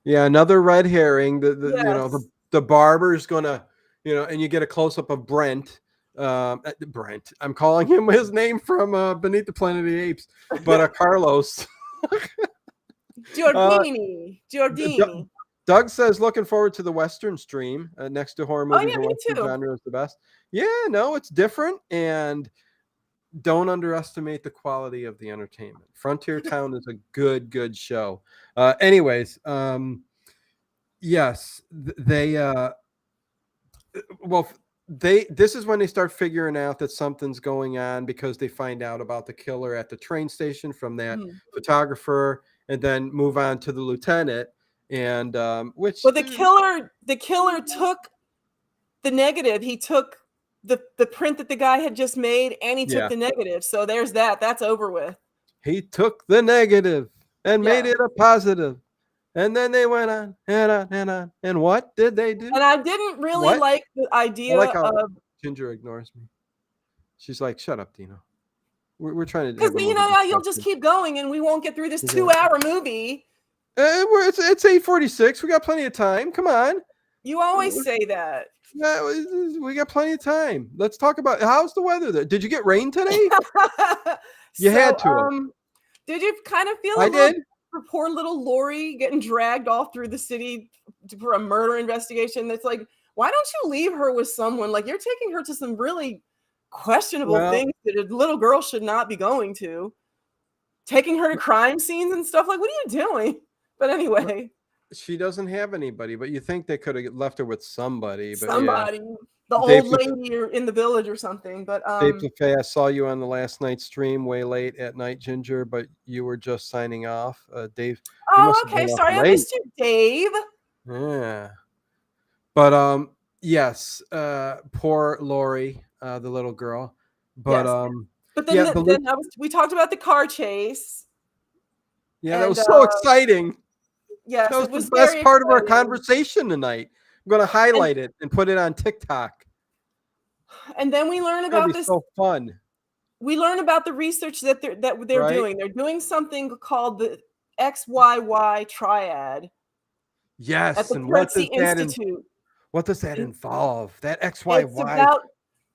Yeah, another red herring. Yes. You know, the barber's gonna, you know, and you get a close up of Brent. Brent. I'm calling him his name from Beneath the Planet of the Apes, but Carlos. Giordini. Doug says, looking forward to the Western stream next to horror movies. Oh, yeah, me too. Genre is the best. Yeah, no, it's different, and don't underestimate the quality of the entertainment. Frontier Town is a good show. Anyways, yes, this is when they start figuring out that something's going on, because they find out about the killer at the train station from that photographer, and then move on to the lieutenant. And the killer took the negative. He took the print that the guy had just made, and he took the negative. So there's that. That's over with. He took the negative and made it a positive. And then they went on and on and on. And what did they do? And I didn't really like the idea of Ginger ignores me. She's like, "Shut up, Dino. We're trying to." Because you know you'll just keep going, and we won't get through this 2-hour movie. It's 8:46. We got plenty of time. Come on. You always say that. Yeah, we got plenty of time. Let's talk about how's the weather there. Did you get rain today? You had to. Did you kind of feel? I did. For poor little Lori getting dragged off through the city for a murder investigation. That's like, why don't you leave her with someone? Like, you're taking her to some really questionable things that a little girl should not be going to. Taking her to crime scenes and stuff. Like, what are you doing? But anyway, she doesn't have anybody. But you think they could have left her with somebody? But the old lady in the village or something. But Dave Lefay, I saw you on the last night's stream way late at night, Ginger. But you were just signing off, Dave. Oh, okay. Sorry, I missed you, Dave. Yeah. But yes. Poor Lori, the little girl. But But then we talked about the car chase. Yeah, that was so exciting. Yes, that was the best part of our conversation tonight. I'm going to highlight it and put it on TikTok. And then we learn about this. So fun. We learn about the research that they're doing. They're doing something called the XYY triad. Yes, at the Princeton Institute. What does that involve? That XYY. It's about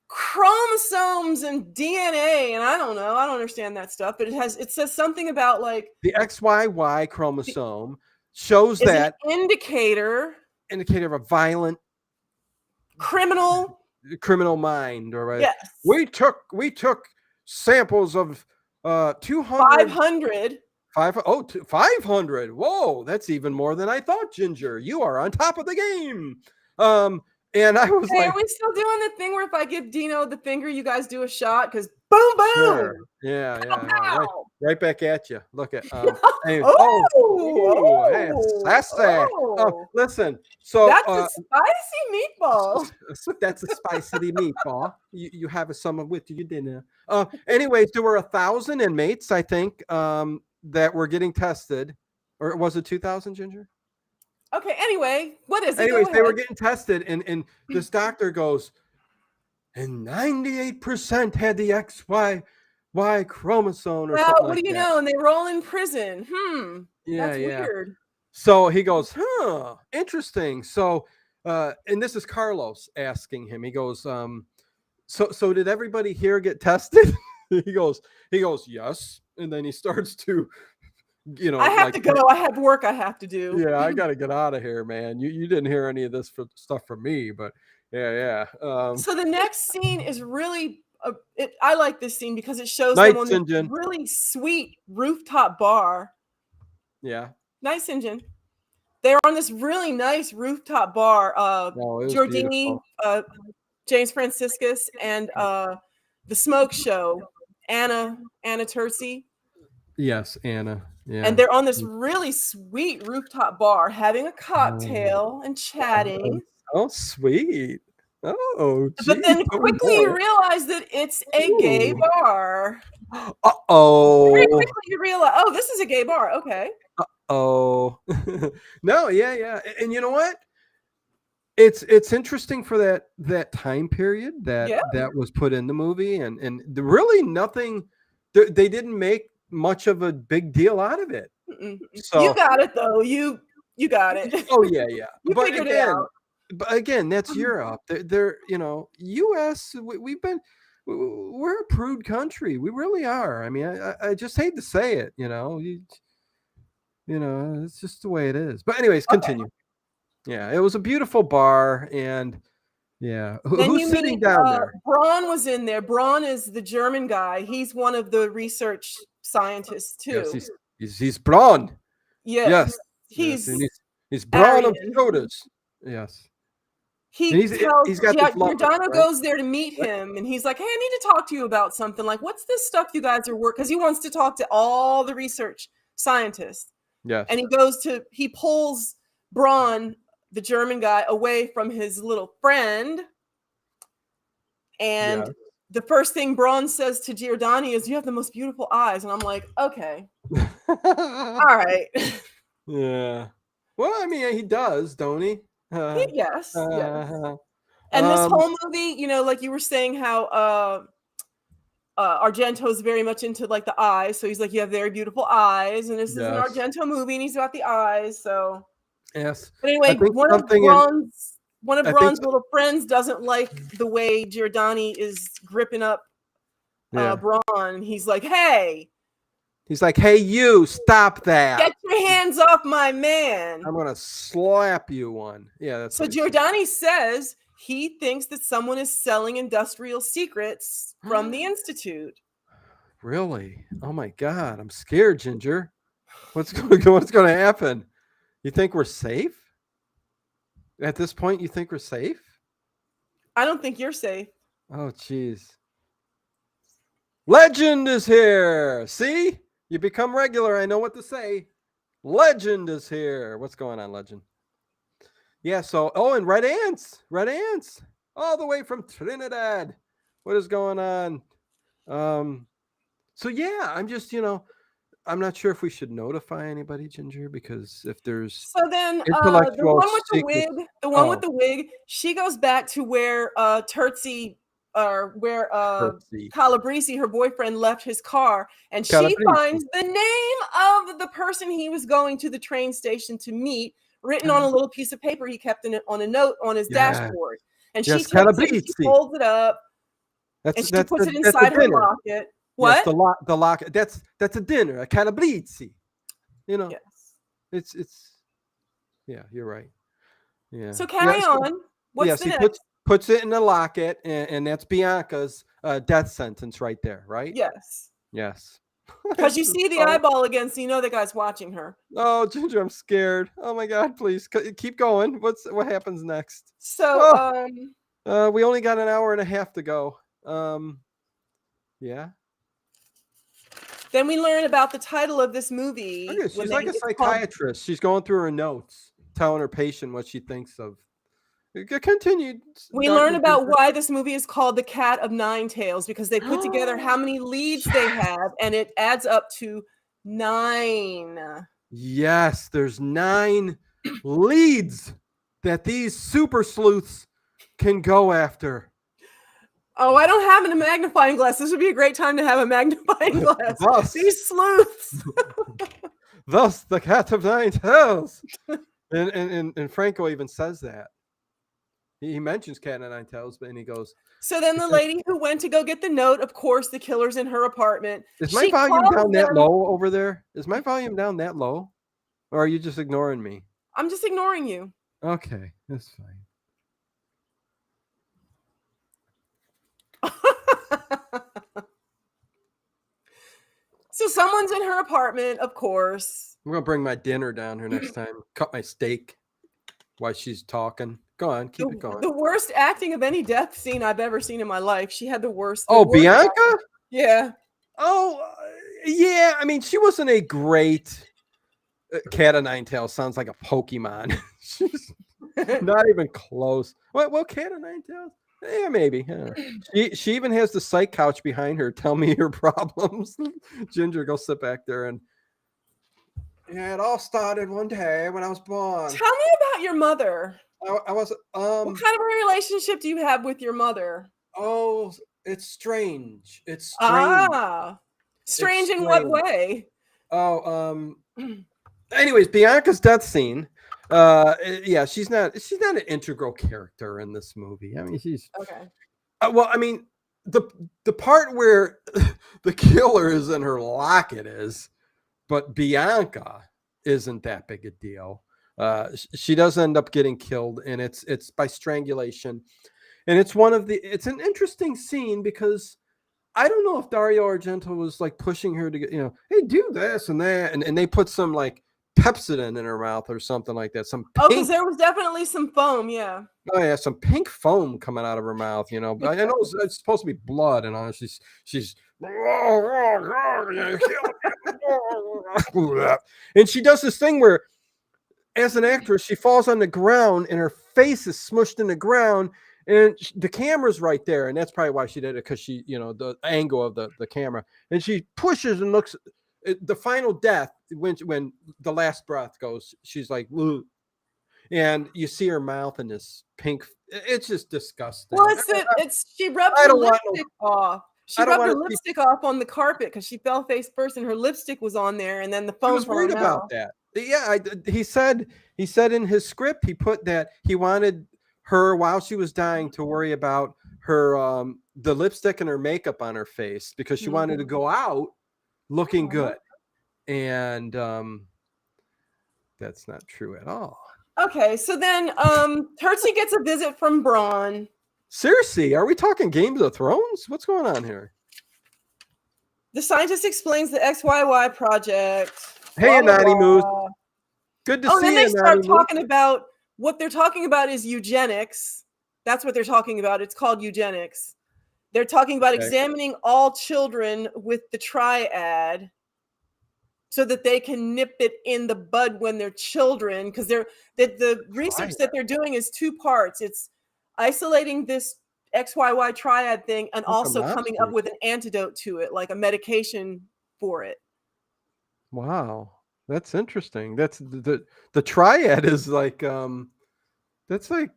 chromosomes and DNA, and I don't know. I don't understand that stuff, but it says something about like the XYY chromosome shows that an indicator of a violent criminal mind, all right? Yes. We took samples of 200 500. Whoa, that's even more than I thought, Ginger. You are on top of the game. And I was like, are we still doing the thing where if I give Dino the finger, you guys do a shot? Because boom, boom. Sure. Yeah. Right back at you. Look at. Anyway. Listen. So that's a spicy meatball. That's a spicy meatball. You have some with your dinner. Anyways, there were 1,000 inmates, I think, that were getting tested, or was it 2,000, Ginger? Okay, anyway, what is it? Anyways, they were getting tested, and this doctor goes, and 98% had the XY Y chromosome or Well, something what like do you that. know? And they were all in prison. Yeah, That's yeah. weird. So he goes, huh, interesting. So, and this is Carlos asking him. He goes, so did everybody here get tested? he goes, yes. And then he starts to, I have like, to go. I have work I have to do. yeah, I got to get out of here, man. You didn't hear any of this stuff from me, but yeah. So the next scene is really, I like this scene because it shows them Night on this engine. really sweet rooftop bar. Yeah. Nice engine. They're on this really nice rooftop bar. No, it was Giordini, beautiful. James Franciscus, and the Smoke Show, Anna Terzi. Yes, Anna. Yeah. And they're on this really sweet rooftop bar having a cocktail and chatting. Oh, sweet. Oh, But geez. then Oh, quickly you boy. realize that it's a gay Ooh. bar. Very Uh-oh. quickly you realize, oh, this is a gay bar. Okay. Oh. No, yeah. And you know what? It's interesting for that time period that Yeah. was put in the movie, and really nothing. They didn't make much of a big deal out of it. You So, got it though. You got it. oh yeah. You But figured it out. again, that's Europe. They're U.S. We're a prude country. We really are. I mean, I just hate to say it. It's just the way it is. But anyways, continue. Okay. Yeah, it was a beautiful bar, and yeah, Then who's you sitting meet down there? Braun was in there. Braun is the German guy. He's one of the research scientists too. Yes, he's Braun. Yes. Yes, and He's he's Braun of Aryan. Scotus. Yes, He and tells he's got this lover, Giordano right? goes there to meet him, and he's like, "Hey, I need to talk to you about something. Like, what's this stuff you guys are working?" Because he wants to talk to all the research scientists. Yes, And he pulls Braun, the German guy, away from his little friend. And yeah. the first thing Braun says to Giordani is, "You have the most beautiful eyes." And I'm like, okay, all right. Yeah. Well, I mean, he does, don't he? Yes. Uh, And this um, whole movie, like you were saying, how Argento's very much into like the eyes. So he's like, "You have very beautiful eyes," and this is an yes, Argento movie, and he's about the eyes. So, yes. but I anyway, think one of something in. I think, Braun's little friends doesn't like the way Giordani is gripping up yeah. Braun. He's like, "Hey, He's like, "Hey, you, stop that! get your hands off my man!" I'm gonna slap you one." Yeah, that's So what he said. Giordani says he thinks that someone is selling industrial secrets from the Institute. Really? Oh my God, I'm scared, Ginger. What's going to happen? You think we're safe? At this point, you think we're safe? I don't think you're safe. Oh, jeez. Legend is here. See? You become regular. I know what to say. Legend is here. What's going on, Legend? Yeah, so, and Red Ants. Red Ants. All the way from Trinidad. What is going on? So, yeah, I'm just, I'm not sure if we should notify anybody, Ginger, because if there's So then the intellectual one with the secrets. wig, with the wig, she goes back to where Terzi or where Terzi. Calabrese, her boyfriend, left his car, and she Calabrese. finds the name of the person he was going to the train station to meet, written on a little piece of paper he kept on a note on his dashboard. And Yes, she takes it, she folds it up, and she puts it inside her locket. What? Yes, the locket. That's a dinner, a Calabrese. Yes. It's yeah, you're right. Yeah. So carry on. What's the next? Puts it in the locket, and that's Bianca's death sentence right there, right? Yes. Yes. Because you see the eyeball again, so you know the guy's watching her. Oh, Ginger, I'm scared. Oh my God, please keep going. What happens next? So we only got an hour and a half to go. Yeah. Then we learn about the title of this movie. Okay, she's like a psychiatrist. She's going through her notes, telling her patient what she thinks of. Continue. We learn about why this movie is called The Cat of Nine Tails, because they put together how many leads they have, and it adds up to 9. Yes, there's 9 leads that these super sleuths can go after. Oh, I don't have a magnifying glass. This would be a great time to have a magnifying glass. Thus, These sleuths. thus the cat of nine tails. And Franco even says that. He mentions cat of nine tails, but and he goes, So then he the says, lady who went to go get the note, of course, the killer's in her apartment. is my She volume calls down that them. low over there? Is my volume down that low? Or are you just ignoring me? I'm just ignoring you. Okay, that's fine. So someone's in her apartment, of course. I'm gonna bring my dinner down here next time. Cut my steak while she's talking. Go on, keep it going. The worst acting of any death scene I've ever seen in my life. She had the worst. Oh, worst Bianca? acting. Yeah. Oh, yeah. I mean, she wasn't a great cat of nine tails. Sounds like a Pokemon. She's not even close. Well, cat of nine tails? Yeah, maybe. Yeah. She even has the psych couch behind her. Tell me your problems. Ginger, go sit back there. And yeah, it all started one day when I was born. Tell me about your mother. I was What kind of a relationship do you have with your mother? Oh, it's strange. It's strange. Strange in what way? Oh, anyways, Bianca's death scene. Yeah, she's not an integral character in this movie. I mean, she's okay. Well, I mean, the part where the killer is in her locket is, but Bianca isn't that big a deal. She does end up getting killed, and it's by strangulation, and it's an interesting scene because I don't know if Dario Argento was like pushing her to get, hey, do this and that, and they put some like Pepsodent in her mouth or something like that. Some pink, because there was definitely some foam, yeah. Oh yeah, some pink foam coming out of her mouth, But I know it's supposed to be blood, and she's and she does this thing where, as an actress, she falls on the ground and her face is smushed in the ground, and the camera's right there, and that's probably why she did it, because she, the angle of the camera, and she pushes and looks. The final death, when the last breath goes, she's like, "Ugh." And you see her mouth in this pink. It's just disgusting. Well, she rubbed her lipstick off. She rubbed her lipstick off on the carpet because she fell face first, and her lipstick was on there, and then the foam. He was worried about that. Yeah, he said in his script he put that he wanted her, while she was dying, to worry about her the lipstick and her makeup on her face, because she wanted to go out looking good, and that's not true at all. Okay, so then Hertzie gets a visit from Braun. Seriously, are we talking Games of Thrones? What's going on here? The scientist explains the XYY project. Hey, Anani Moose. Good to see you. And then they start talking about what they're talking about is eugenics. That's what they're talking about. It's called eugenics. They're talking about examining all children with the triad so that they can nip it in the bud when they're children, because the research that they're doing is two parts. It's isolating this XYY triad thing and also coming up with an antidote to it, like a medication for it. Wow, that's interesting. That's the triad is like that's like,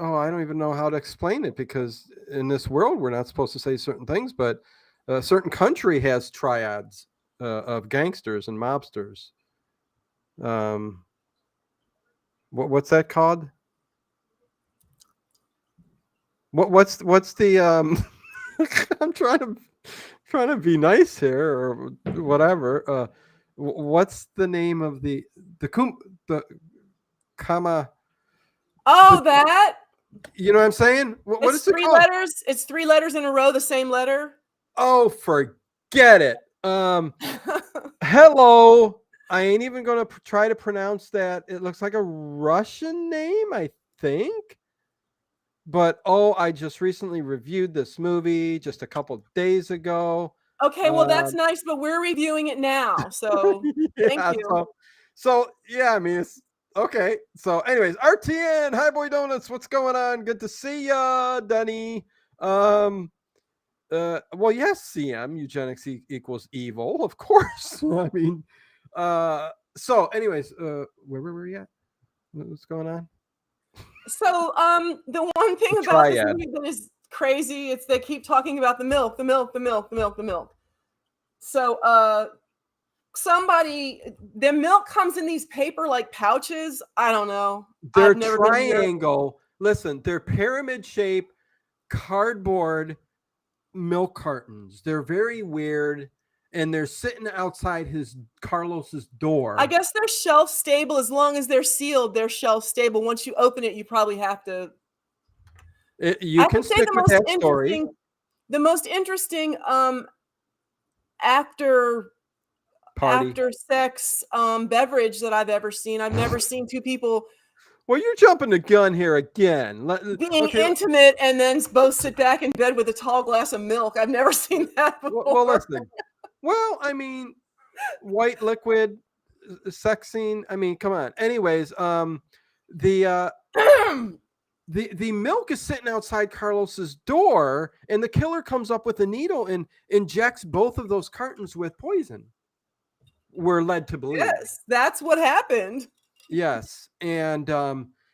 oh, I don't even know how to explain it, because in this world we're not supposed to say certain things, but a certain country has triads of gangsters and mobsters. What's that called? What's the I'm trying to be nice here, or whatever. What's the name of the comma? Oh, that. You know what I'm saying? What is it three called? letters. It's 3 letters in a row, the same letter. Oh, forget it. Hello. I ain't even going to try to pronounce that. It looks like a Russian name, I think. But I just recently reviewed this movie just a couple days ago. Okay, well, that's nice, but we're reviewing it now, so thank you. So yeah, I mean, it's okay. So, anyways, RTN, Hi Boy Donuts, what's going on? Good to see ya, Denny. Well, yes, CM, eugenics equals evil, of course. I mean, so, anyways, where were we at? What's going on? So, the one thing about this movie that is crazy. They keep talking about the milk, the milk, the milk, the milk, the milk. So the milk comes in these paper like pouches. I don't know. They're I've never been here. triangle. Listen, they're pyramid shaped cardboard milk cartons. They're very weird, and they're sitting outside Carlos's door. I guess they're shelf stable as long as they're sealed. They're shelf stable. Once you open it, you probably have to. You can stick with that story. The most interesting after sex beverage that I've ever seen. I've never seen two people. Well, you're jumping the gun here again. Being intimate and then both sit back in bed with a tall glass of milk. I've never seen that before. Well, listen. Well, I mean, white liquid sex scene. I mean, come on. Anyways, the milk is sitting outside Carlos's door, and the killer comes up with a needle and injects both of those cartons with poison. We're led to believe. Yes, that's what happened. Yes, and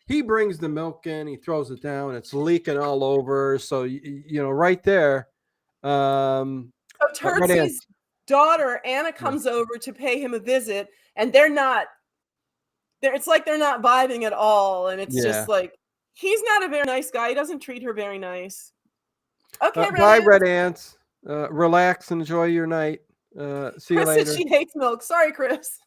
he brings the milk in. He throws it down. It's leaking all over. So right there. So Terzi's daughter Anna comes over to pay him a visit, and they're not. It's like they're not vibing at all, and it's just like he's not a very nice guy. He doesn't treat her very nice. Okay, bye, Red Ants. Relax, enjoy your night. See you later. Chris said she hates milk. Sorry, Chris.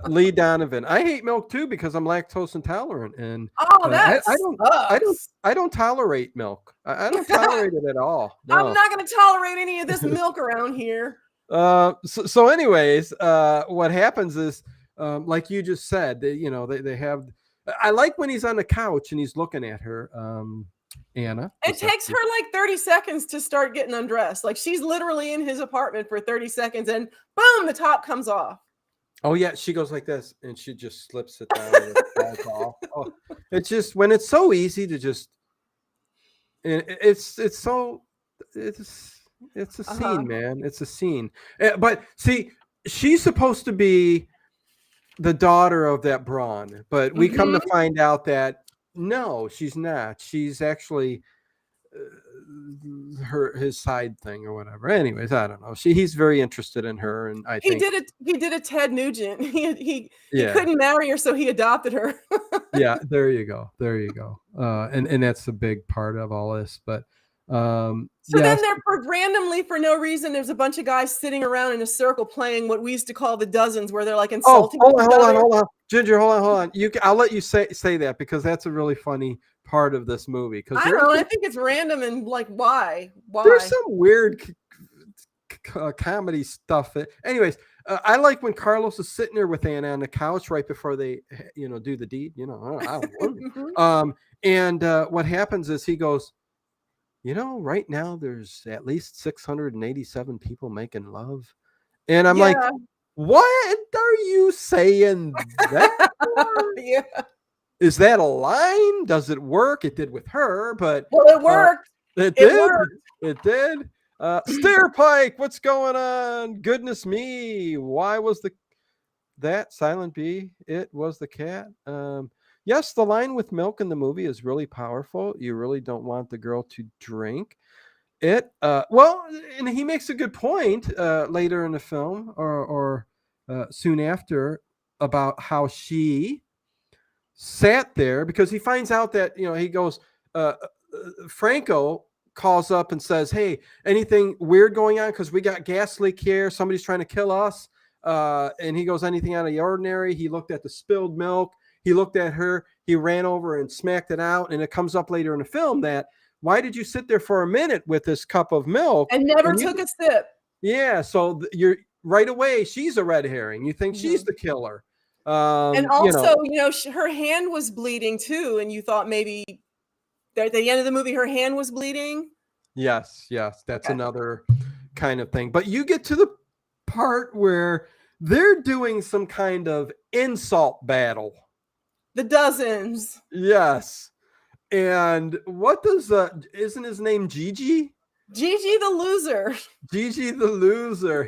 Lee Donovan. I hate milk too because I'm lactose intolerant, and I don't tolerate milk. I don't tolerate it at all. No. I'm not going to tolerate any of this milk around here. So anyways, what happens is, like you just said, they have. I like when he's on the couch and he's looking at her. Anna. It takes her like 30 seconds to start getting undressed. Like she's literally in his apartment for 30 seconds and boom, the top comes off. Oh yeah, she goes like this and she just slips it down and it falls off. Oh, it's just when it's so easy to just it's a scene, man. It's a scene. But see, she's supposed to be the daughter of that Braun, but we come to find out that no, she's not. She's actually his side thing or whatever. Anyways, I don't know. He's very interested in her, and he did a Ted Nugent. He couldn't marry her, so he adopted her. Yeah, there you go. And that's a big part of all this. But then randomly for no reason, there's a bunch of guys sitting around in a circle playing what we used to call the dozens, where they're like insulting. Hold on, Ginger, hold on. I'll let you say that because that's a really funny part of this movie. Because I don't know. I think it's random and like why? There's some weird comedy stuff. Anyways, I like when Carlos is sitting there with Anna on the couch right before they, do the deed. And what happens is he goes, right now there's at least 687 people making love, and I'm like, what are you saying that for? Yeah. Is that a line? Does it work? It did with her, but it worked. It did. Stairpike, what's going on? Goodness me. Why was that Silent B? It was the cat. Yes, the line with milk in the movie is really powerful. You really don't want the girl to drink it. And he makes a good point later in the film or soon after about how she sat there because he finds out that, he goes, Franco calls up and says, hey, anything weird going on? Because we got gas leak here. Somebody's trying to kill us. And he goes, anything out of the ordinary? He looked at the spilled milk. He looked at her. He ran over and smacked it out. And it comes up later in the film that, why did you sit there for a minute with this cup of milk? And never took a sip. Yeah. So you're right away. She's a red herring. You think she's the killer. And also, her hand was bleeding too. And you thought maybe at the end of the movie, her hand was bleeding. Yes. That's another kind of thing. But you get to the part where they're doing some kind of insult battle. The dozens. Yes. And what does isn't his name Gigi? Gigi the loser. Gigi the loser.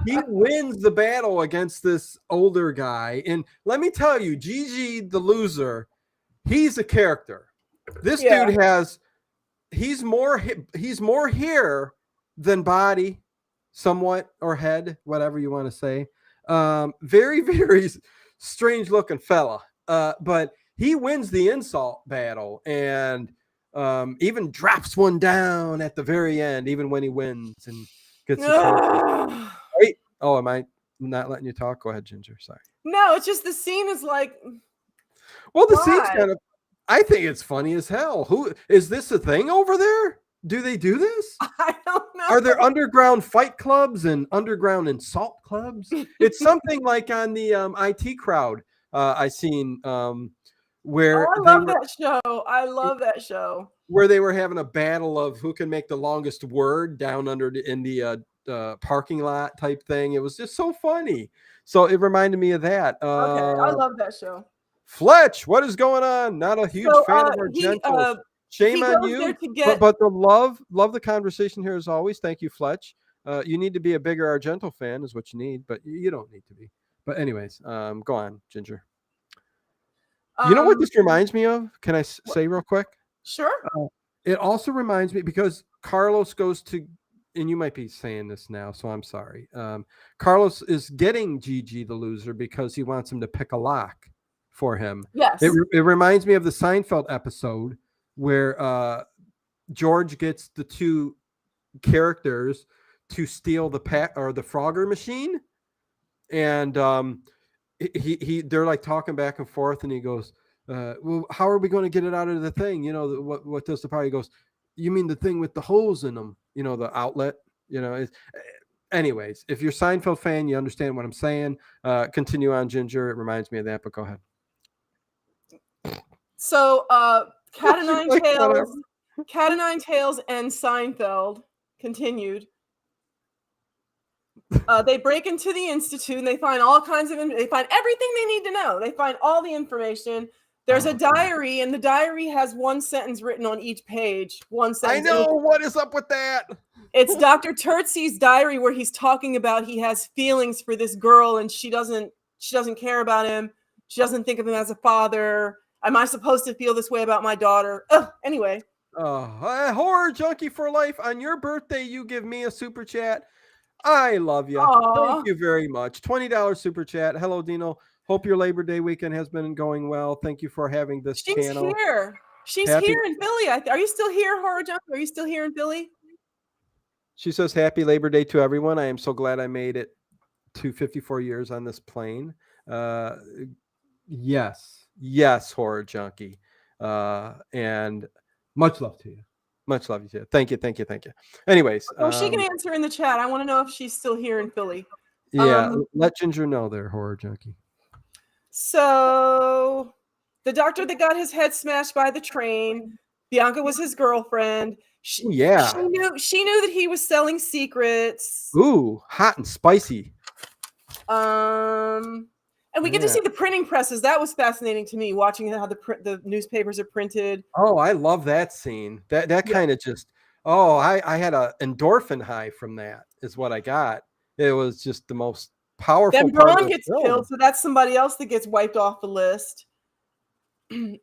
He wins the battle against this older guy. And let me tell you, Gigi the loser, he's a character. This dude has he's more here than body, somewhat, or head, whatever you want to say. Very, very strange looking fella. But he wins the insult battle and even drops one down at the very end, even when he wins and gets the trophy. Right? Oh, am I not letting you talk? Go ahead, Ginger. Sorry. No, it's just the scene is like. Well, the scene's Why? kind of. I think it's funny as hell. Who is this a thing over there? Do they do this? I don't know. Are there underground fight clubs and underground insult clubs? It's something like on the IT crowd I seen where I love that show. I love that show. Where they were having a battle of who can make the longest word down in the parking lot type thing. It was just so funny. So it reminded me of that. Okay, I love that show. Fletch, what is going on? Not a huge fan of Argento's. Shame on you. But the love the conversation here as always. Thank you, Fletch. You need to be a bigger Argento fan is what you need, but you don't need to be. But anyways, go on, Ginger. You know what this reminds me of? Can I say real quick? Sure. It also reminds me because Carlos goes to, and you might be saying this now, so I'm sorry. Carlos is getting Gigi the loser because he wants him to pick a lock for him. Yes. It reminds me of the Seinfeld episode where George gets the two characters to steal the Frogger machine, and they're like talking back and forth, and he goes, well, how are we going to get it out of the thing? You know, what does the power? He goes, you mean the thing with the holes in them? You know, the outlet. You know. Anyways, if you're a Seinfeld fan, you understand what I'm saying. Continue on, Ginger. It reminds me of that, but go ahead. So, Cat o' Nine Tails and Seinfeld continued. They break into the Institute and they find all kinds of. They find everything they need to know. They find all the information. There's a diary, and the diary has one sentence written on each page. One sentence. I know what is up with that. It's Dr. Tertzi's diary where he's talking about he has feelings for this girl, and she doesn't care about him. She doesn't think of him as a father. Am I supposed to feel this way about my daughter? Anyway. Horror junkie for life. On your birthday, you give me a super chat. I love you. Aww. Thank you very much. $20 super chat. Hello, Dino. Hope your Labor Day weekend has been going well. Thank you for having this channel. She's here in Philly. Are you still here, Horror Junkie? Are you still here in Philly? She says, happy Labor Day to everyone. I am so glad I made it to 54 years on this plane. Yes, Horror Junkie. And much love to you. Much love you too. Thank you. Anyways. She can answer in the chat. I want to know if she's still here in Philly. Yeah, let Ginger know there, Horror Junkie. So the doctor that got his head smashed by the train, Bianca was his girlfriend. She knew that he was selling secrets. Ooh, hot and spicy. And we get to see the printing presses. That was fascinating to me, watching how the newspapers are printed. Oh, I love that scene. That kind of just. Oh, I had an endorphin high from that. Is what I got. It was just the most powerful. Then Braun gets killed, so that's somebody else that gets wiped off the list. Then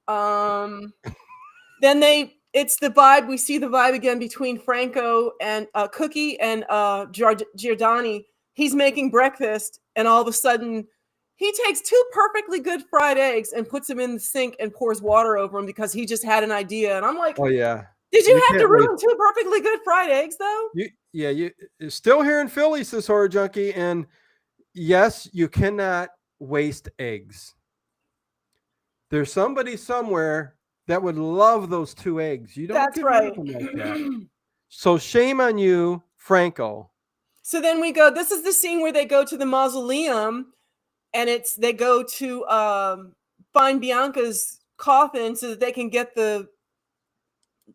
it's the vibe. We see the vibe again between Franco and Cookie and Giordani. He's making breakfast, and all of a sudden, he takes 2 perfectly good fried eggs and puts them in the sink and pours water over them because he just had an idea. And I'm like, oh yeah. Did you have to ruin 2 perfectly good fried eggs, though? You're still here in Philly, says Horror Junkie, and yes, you cannot waste eggs. There's somebody somewhere that would love those 2 eggs. You don't. That's right. Like that. So shame on you, Franco. So then we go. This is the scene where they go to the mausoleum, and they go to find Bianca's coffin so that they can get the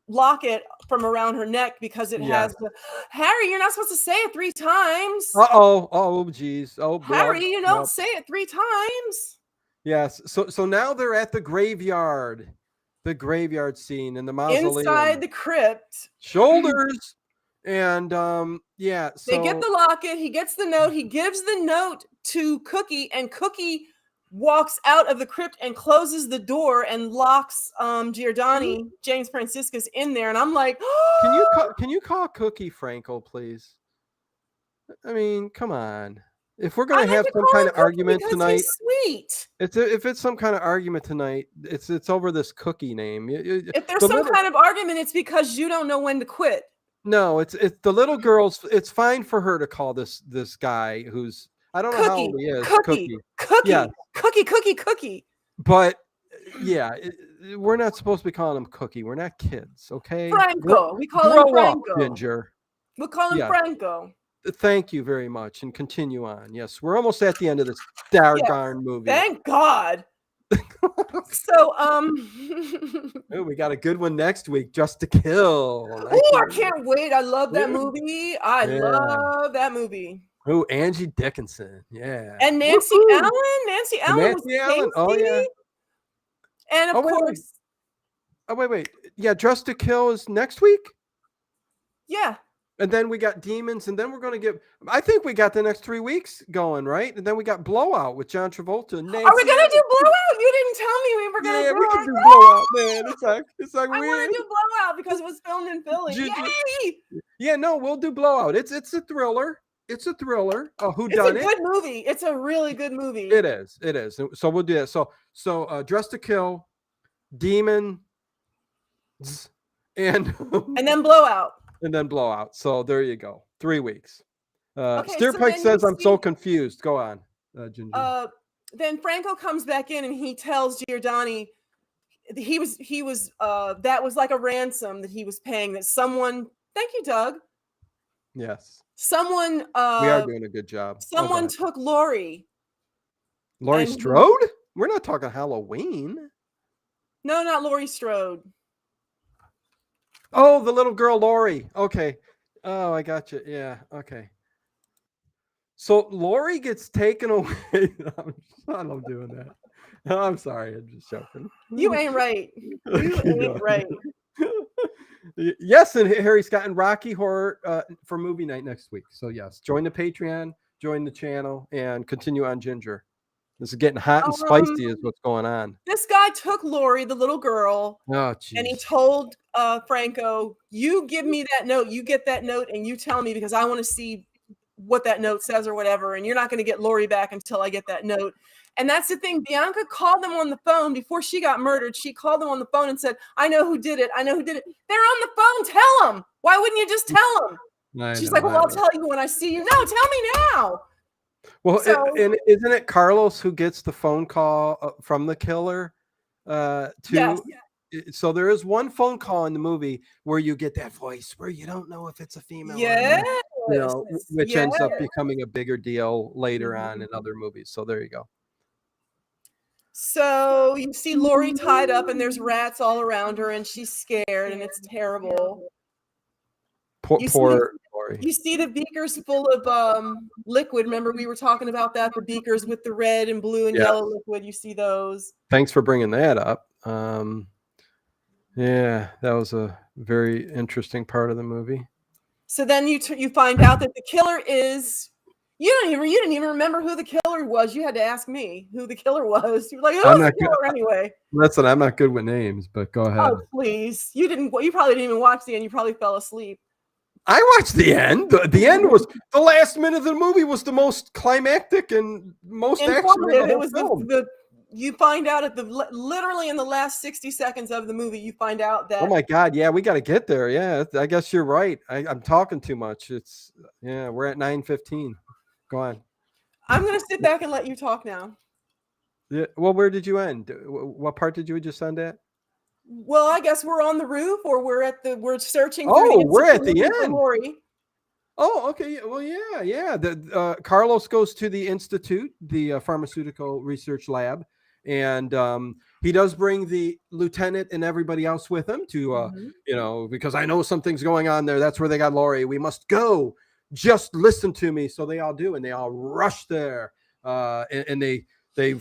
locket from around her neck because it has the Harry. You're not supposed to say it 3 times. Oh geez. Oh Harry, you don't say it 3 times. Yes. So now they're at the graveyard scene in the mausoleum inside the crypt. Shoulders. And so they get the locket. He gets the note. He gives the note to Cookie, and Cookie walks out of the crypt and closes the door and locks Giordani, James Franciscus, in there. And I'm like, can you call Cookie Franco, please? I mean, come on. If we're I gonna like have to some call kind him of Cookie argument because tonight, he's sweet. if it's some kind of argument tonight, it's over this Cookie name. If there's The some little- kind of argument, it's because you don't know when to quit. No, it's the little girls. It's fine for her to call this guy who's, I don't know how Cookie, old he is. Cookie, Yeah, Cookie. but yeah, we're not supposed to be calling him Cookie. We're not kids, okay? Franco. We call him Grow up, Franco. Ginger. We'll call him Yeah. Franco. Thank you very much, and continue on. Yes, we're almost at the end of this darn movie. Thank God. So, Ooh, we got a good one next week, Just to Kill. oh, I can't wait. I love that Yeah. movie. I Yeah. love that movie. Oh, Angie Dickinson. Yeah. And Nancy Woo-hoo. Allen. Nancy Allen was Nancy Allen. Oh, Casey. yeah. And of Oh, wait, course, wait. Yeah, Just to Kill is next week? yeah. And then we got Demons, and then we're going to get, I think we got the next 3 weeks going, right? And then we got Blowout with John Travolta and Nancy. Are we gonna do Blowout? You didn't tell me we were gonna do we it. can do Blowout, man. It's like I weird. want to do Blowout because it was filmed in Philly. Yay! Yeah, no, we'll do Blowout. It's a thriller. It's a thriller. Who It's done a good movie. It's a really good movie. It is. So we'll do that. So Dress to Kill, Demon, and then Blowout. and then Blowout. So there you go. 3 weeks. Okay, Steerpike so says I'm so see- confused. Go on, Ginger. Then Franco comes back in and he tells Giordani he was that was like a ransom that he was paying, that someone, thank you, Doug. Yes. Someone We are doing a good job. someone took Laurie. Laurie and- Strode? We're not talking Halloween. No, not Laurie Strode. Oh, the little girl Laurie. Okay. Oh, I got you. Yeah. Okay. So Laurie gets taken away. I'm doing that. I'm sorry. I'm just joking. You ain't right. You ain't right. Yes, and Harry Scott and Rocky Horror for movie night next week. So yes, join the Patreon, join the channel, and continue on Ginger. This is getting hot and spicy is what's going on. This guy took Laurie, the little girl, Oh, and he jeez. told Franco, you give me that note, you get that note, and you tell me, because I want to see what that note says or whatever, and you're not going to get Laurie back until I get that note. And that's the thing. Bianca called them on the phone before she got murdered. She called them on the phone and said, I know who did it. I know who did it. They're on the phone. Tell them. Why wouldn't you just tell them? She's like, well, I'll tell you when I see you. No, tell me now. Well, So- and isn't it Carlos who gets the phone call from the killer? Yes. So there is one phone call in the movie where you get that voice where you don't know if it's a female, or Yes. not, you know, which ends up Yes. becoming a bigger deal later on in other movies. So there you go. So you see Laurie tied up and there's rats all around her and she's scared and it's terrible. Poor You see- Laurie. You see the beakers full of liquid. Remember we were talking about that, the beakers with the red and blue and Yes. yellow liquid. You see those. Thanks for bringing that up. Yeah, that was a very interesting part of the movie. So then you find out that the killer is, you didn't even remember who the killer was. You had to ask me who the killer was. You were like, I'm who's the not good- killer anyway? Listen, I'm not good with names, but go ahead. Oh, please. You probably didn't even watch the end. You probably fell asleep. I watched the end. The end was the last minute of the movie was the most climactic and most action. Informative. In the It whole was film. you find out at literally in the last 60 seconds of the movie, you find out that Oh my God! Yeah, we got to get there. Yeah, I guess you're right. I'm talking too much. We're at 9:15. Go on. I'm gonna sit back and let you talk now. Yeah. Well, where did you end? What part did you just end at? Well, I guess we're on the roof, or we're searching. Oh, through we're at the institute for end. Laurie. Oh, okay. Well, yeah. Carlos goes to the institute, the pharmaceutical research lab, and he does bring the lieutenant and everybody else with him to, because I know something's going on there. That's where they got Laurie. We must go. Just listen to me. So they all do, and they all rush there, and they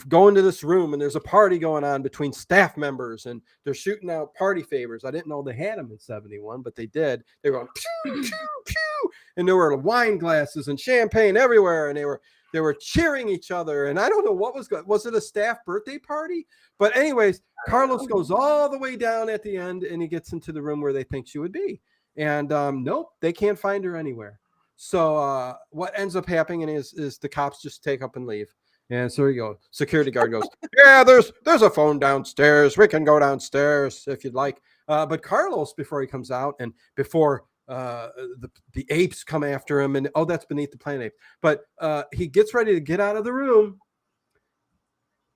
go into this room, and there's a party going on between staff members, and they're shooting out party favors. I didn't know they had them in 71, but they did. They were going pew, pew, pew, and there were wine glasses and champagne everywhere, and they were They were cheering each other, and I don't know what was going. Was it a staff birthday party? But anyways, Carlos goes all the way down at the end, and he gets into the room where they think she would be, and nope, they can't find her anywhere. So what ends up happening is the cops just take up and leave. And so you go. Security guard goes, yeah, there's a phone downstairs. We can go downstairs if you'd like. But Carlos, before he comes out and before the apes come after him, and that's Beneath the Planet Apes. But he gets ready to get out of the room,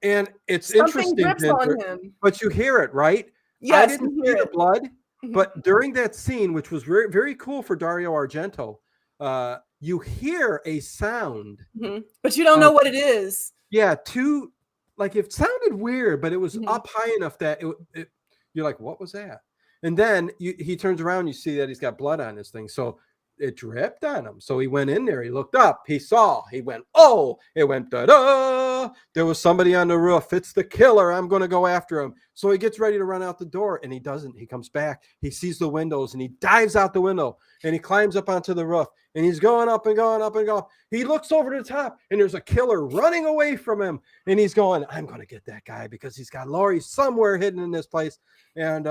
and it's Something interesting, drips on him. but you hear it, right? Yes, I didn't see the blood, but during that scene, which was very, very cool for Dario Argento, you hear a sound, but you don't know what it is. Yeah, like it sounded weird, but it was up high enough that you're like, what was that? And then he turns around, you see that he's got blood on his thing. So it dripped on him. So he went in there, he looked up, he saw, he went, oh, it went da-da. There was somebody on the roof. It's the killer. I'm going to go after him. So he gets ready to run out the door, and he doesn't. He comes back. He sees the windows, and he dives out the window, and he climbs up onto the roof, and he's going up and going up and going. He looks over to the top, and there's a killer running away from him, and he's going, I'm going to get that guy because he's got Laurie somewhere hidden in this place. And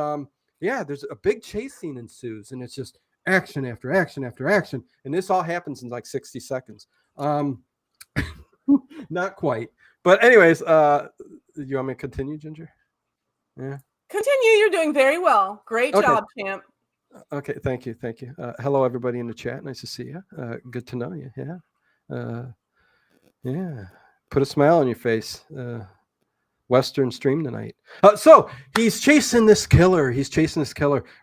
there's a big chase scene ensues, and it's just action after action after action, and this all happens in like 60 seconds. Not quite, but anyways, you want me to continue, Ginger? Yeah, continue. You're doing very well. Great job, champ. Okay, thank you. Hello, everybody in the chat. Nice to see you. Good to know you. Yeah. Put a smile on your face. Western stream tonight. So he's chasing this killer,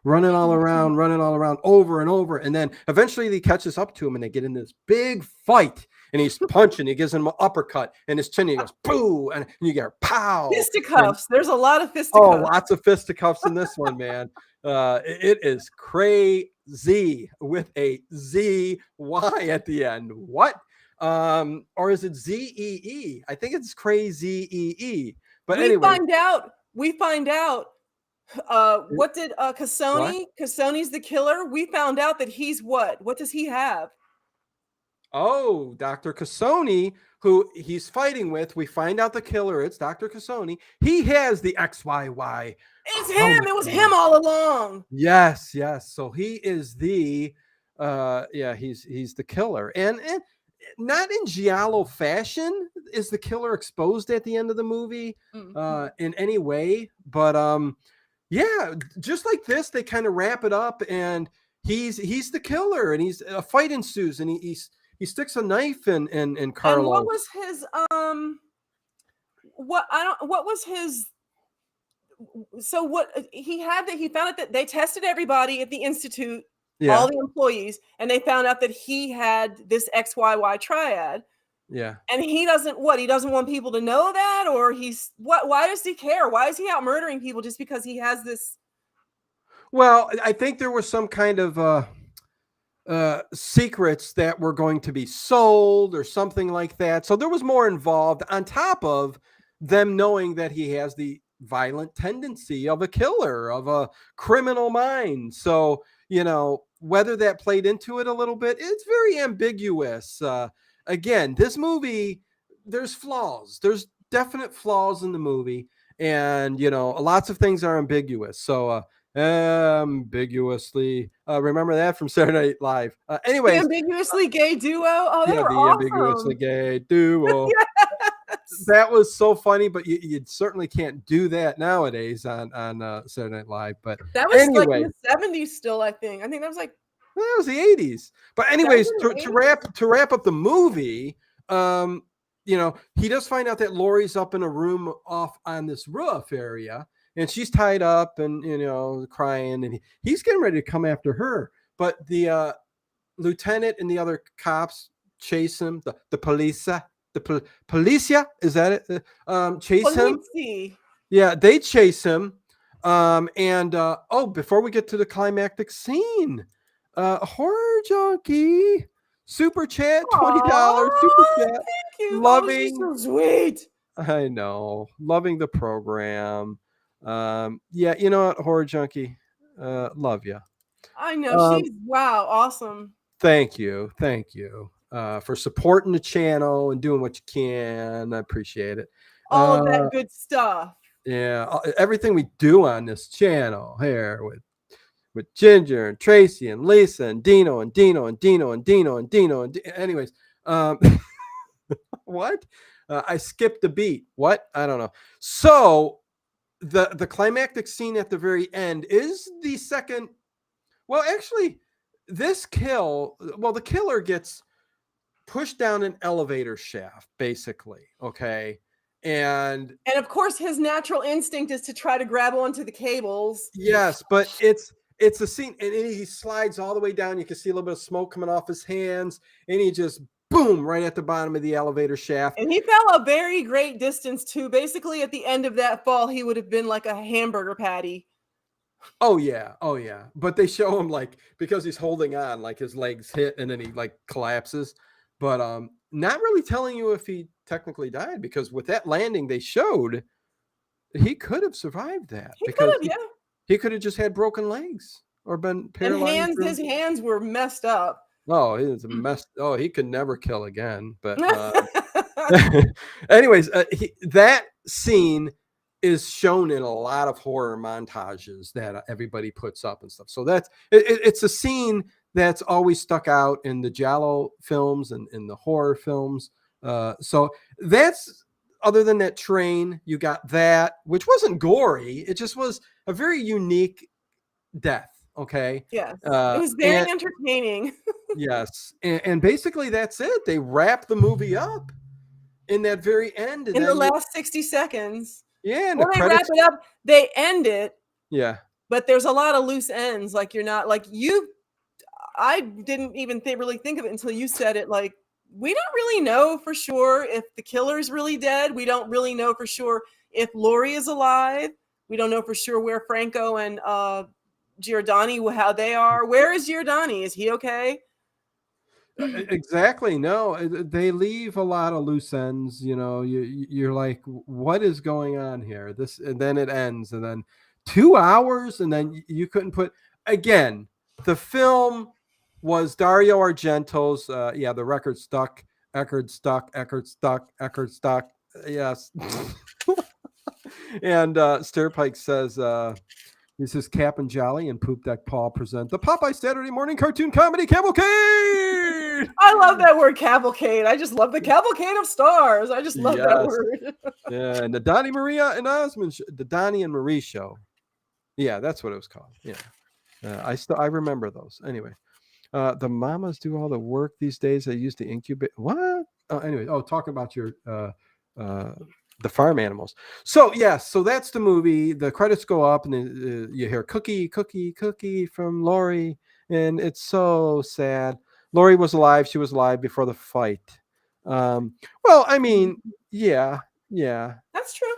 running all around over and over. And then eventually he catches up to him, and they get in this big fight, and he's punching. He gives him an uppercut, and his chin, he goes, boo. And you get pow. Fisticuffs. There's a lot of fisticuffs. Oh, lots of fisticuffs in this one, man. It is crazy with a Z-Y at the end. What? Or is it Z-E-E? I think it's crazy. But we anyway, we find out. What did Cassoni? Cassoni's the killer. We found out that he's what? What does he have? Oh, Dr. Cassoni, who he's fighting with. We find out the killer. It's Dr. Cassoni. He has the XYY. It's him. It was him all along. Yes. So he is the he's the killer. And not in Giallo fashion is the killer exposed at the end of the movie in any way, but just like this, they kind of wrap it up, and he's the killer, and a fight ensues, and he sticks a knife in Carlo. And what was his what was his? So what he had that he found out that they tested everybody at the institute. Yeah. All the employees, and they found out that he had this XYY triad. Yeah. And he doesn't want people to know that, or why does he care? Why is he out murdering people just because he has this? Well, I think there was some kind of secrets that were going to be sold or something like that. So there was more involved on top of them knowing that he has the violent tendency of a killer, of a criminal mind. So, whether that played into it a little bit, it's very ambiguous. Again, this movie, there's flaws. There's definite flaws in the movie. And, lots of things are ambiguous. So, ambiguously, remember that from Saturday Night Live. Anyways. The ambiguously gay duo? Oh, they were awesome. Ambiguously gay duo. Yes. That was so funny, but you certainly can't do that nowadays on Saturday Night Live. But that was like in the 70s still, I think that was like that was the 80s. But anyways, to wrap up the movie, he does find out that Laurie's up in a room off on this roof area, and she's tied up and crying, and he's getting ready to come after her. But the lieutenant and the other cops chase him. The policia. The policia, is that it? Chase him. Yeah, they chase him. Before we get to the climactic scene, horror junkie super chat, $20 super chat. Thank you. Loving, so sweet. I know, loving the program. You know what, horror junkie, love you. I know she's awesome. Thank you. for supporting the channel and doing what you can. I appreciate it. All of that good stuff. Yeah, everything we do on this channel here with Ginger and Tracy and Lisa and Dino and Dino and Dino and Dino and Dino and anyways, what? I skipped a beat. What? I don't know. So the climactic scene at the very end is the second. Well, actually, this kill. Well, the killer gets pushed down an elevator shaft, basically. Okay. And of course, his natural instinct is to try to grab onto the cables. yes, but it's a scene, and he slides all the way down. You can see a little bit of smoke coming off his hands, and he just boom right at the bottom of the elevator shaft. And he fell a very great distance too. Basically, at the end of that fall, he would have been like a hamburger patty. Oh yeah, oh yeah. But they show him like, because he's holding on, like his legs hit and then he like collapses. But not really telling you if he technically died, because with that landing they showed he could have survived that, He could because have, yeah. he could have just had broken legs or been paralyzed. And his hands were messed up. Oh, he was a mess. Oh, he could never kill again. But anyways, that scene is shown in a lot of horror montages that everybody puts up and stuff. So that's it's a scene that's always stuck out in the Giallo films and in the horror films. So that's, other than that train, you got that, which wasn't gory. It just was a very unique death. Okay. Yes. It was very entertaining. Yes. And basically that's it. They wrap the movie up in that very end. And in the last 60 seconds. Yeah. And when they wrap it up, they end it. Yeah. But there's a lot of loose ends. Like, you're not like I didn't even really think of it until you said it. Like, we don't really know for sure if the killer's really dead. We don't really know for sure if Laurie is alive. We don't know for sure where Franco and Giordani, how they are. Where is Giordani? Is he okay? Exactly. No, they leave a lot of loose ends. You know, you're like, what is going on here? This, and then it ends, and then 2 hours, and then you couldn't put again. The film was Dario Argento's. Yeah, the record stuck. Eckerd stuck. Eckerd stuck. Eckerd stuck. Yes. And Stairpike says, this is Cap and Jolly and Poop Deck Paul present the Popeye Saturday morning cartoon comedy cavalcade. I love that word, cavalcade. I just love the cavalcade of stars. I just love that word. Yeah, and the Donnie Maria and Osmond, the Donnie and Marie show. Yeah, that's what it was called. Yeah, I remember those. Anyway, the mamas do all the work these days. They use the incubate. What? Anyway, talking about your the farm animals. So yes, so that's the movie. The credits go up, and then, you hear "Cookie, Cookie, Cookie" from Laurie, and it's so sad. Laurie was alive. She was alive before the fight. Well, I mean, yeah, that's true.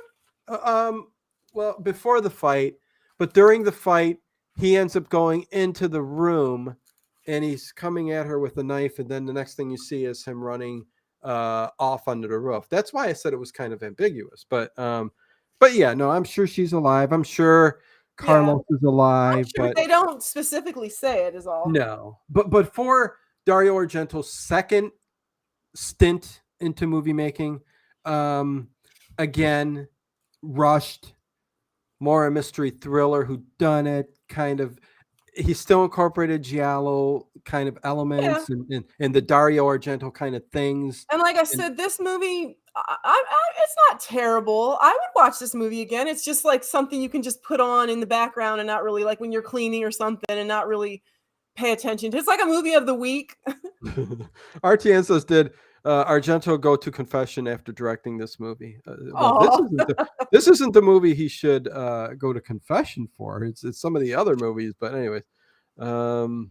Well, before the fight, but during the fight, he ends up going into the room, and he's coming at her with a knife, and then the next thing you see is him running off under the roof. That's why I said it was kind of ambiguous, but yeah, no, I'm sure she's alive. I'm sure Carlos is alive, but they don't specifically say it is all. No, but for Dario Argento's second stint into movie making, again, rushed, more a mystery thriller, who done it kind of. He still incorporated Giallo kind of elements and the Dario Argento kind of things. And like I said, this movie, it's not terrible. I would watch this movie again. It's just like something you can just put on in the background and not really, like when you're cleaning or something, and not really pay attention to. It's like a movie of the week. RTN says, did Argento go to confession after directing this movie? Well, this isn't the movie he should go to confession for. It's some of the other movies, but anyways. And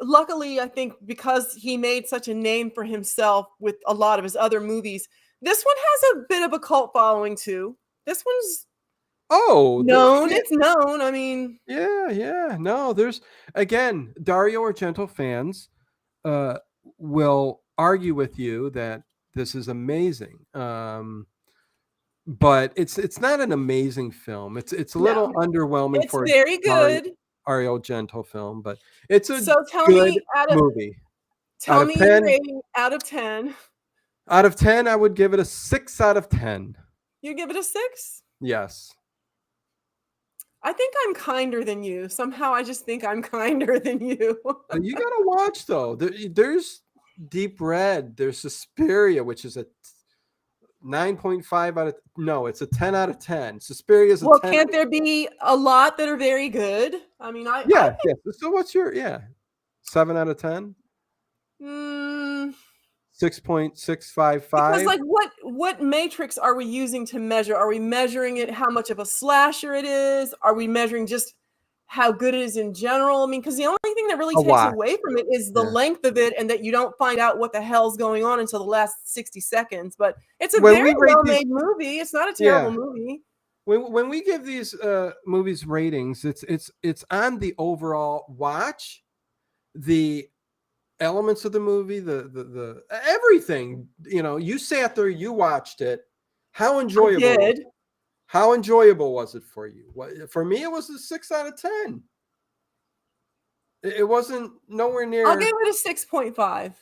luckily, I think because he made such a name for himself with a lot of his other movies, this one has a bit of a cult following too. This one's known. It's known. I mean, yeah. No, there's, again, Dario Argento fans will argue with you that this is amazing, but it's not an amazing film. It's a little underwhelming. It's very good Dario Argento film, but it's a so tell good me, movie. Tell of me your 10, rating out of 10. out of 10, I would give it a 6 out of 10. You give it a 6? Yes. I think I'm kinder than you. Somehow I just think I'm kinder than you. You gotta watch though. There's Deep Red. There's Suspiria, which is a 9.5 out of no, it's a 10 out of 10. Suspiria is a Well, 10. can't there be a lot that are very good? I mean, I Yeah, think yeah. So what's your 7 out of 10? mm, because 6.655. like what matrix are we using to measure? Are we measuring it how much of a slasher it is? Are we measuring just how good it is in general? I mean, because the only thing that really A takes watch. away from it is the Yeah. length of it and that you don't find out what the hell's going on until the last 60 seconds. But it's a When very we rate these, well-made movie. It's not a terrible yeah. movie. When we give these movies ratings, it's on the overall watch, the elements of the movie, the everything. You sat there, you watched it. How I enjoyable was it? did. How enjoyable was it for you? For me, it was a 6 out of 10. It wasn't nowhere near. I'll give it a 6.5.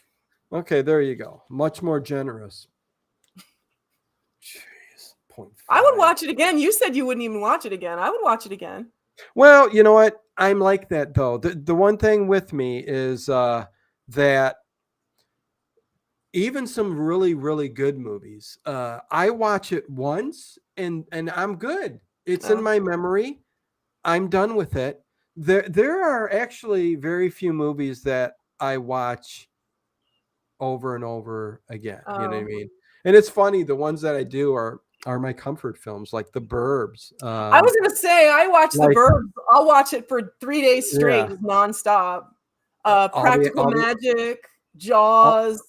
Okay, there you go. Much more generous. Jeez, 0.5. I would watch it again. You said you wouldn't even watch it again. I would watch it again. Well, you know what? I'm like that though. The one thing with me is that even some really, really good movies, I watch it once and I'm good. It's in Oh. my memory. I'm done with it. There are actually very few movies that I watch over and over again. You know what I Oh. mean? And it's funny, the ones that I do are my comfort films, like The Burbs. I was gonna say I watch The like- Burbs. I'll watch it for 3 days straight, Yeah. just nonstop. All Practical the- Magic, Jaws.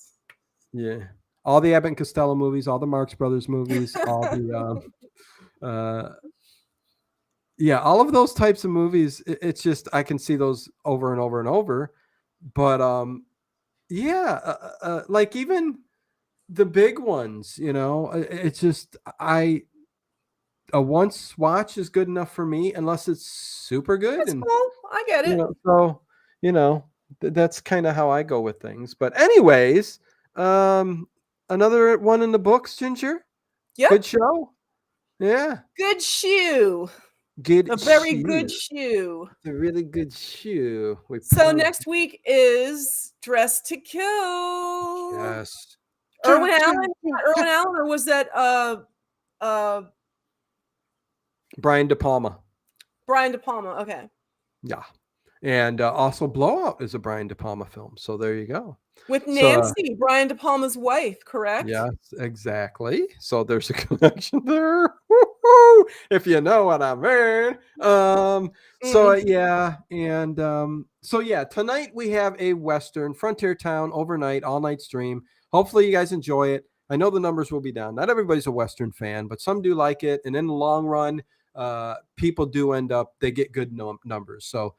Yeah, all the Abbott and Costello movies, all the Marx Brothers movies, all the all of those types of movies. It's just I can see those over and over and over. But like even the big ones, it's just a once watch is good enough for me, unless it's super good. That's And cool. I get it. so that's kind of how I go with things. But anyways, another one in the books, Ginger. Yep. Good show. Yeah. Good shoe. Good A very shoe. good shoe. It's a really good shoe. So next week is Dress to Kill. Yes. Irwin Allen? Irwin Allen, or was that Brian De Palma. Brian De Palma? Okay. Yeah. And also Blowout is a Brian De Palma film. So there you go. With Nancy, Brian De Palma's wife, correct? Yes, exactly. So there's a connection there. Woo-hoo! If you know what I mean. So yeah, and so yeah, tonight we have a Western Frontier Town overnight, all-night stream. Hopefully you guys enjoy it. I know the numbers will be down. Not everybody's a Western fan, but some do like it. And in the long run, people do end up, they get good numbers. So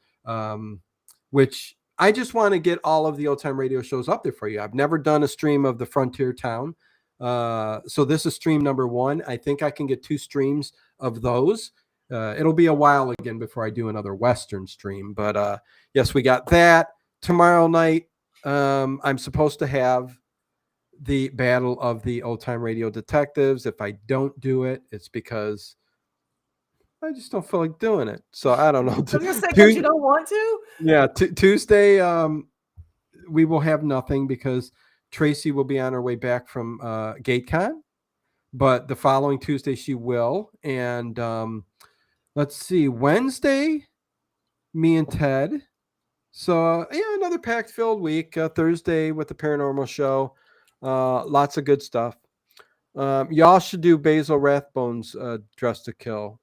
which I just want to get all of the old time radio shows up there for you. I've never done a stream of the Frontier Town. So this is stream number 1. I think I can get 2 streams of those. It'll be a while again before I do another Western stream. But yes, we got that. Tomorrow night, I'm supposed to have the Battle of the Old Time Radio Detectives. If I don't do it, it's because I just don't feel like doing it. So I don't know. I was gonna say, because you don't want to? Yeah, Tuesday we will have nothing because Tracy will be on her way back from GateCon, but the following Tuesday she will. And let's see, Wednesday, me and Ted. So another packed-filled week. Thursday with the Paranormal Show, lots of good stuff. Y'all should do Basil Rathbone's Dress to Kill.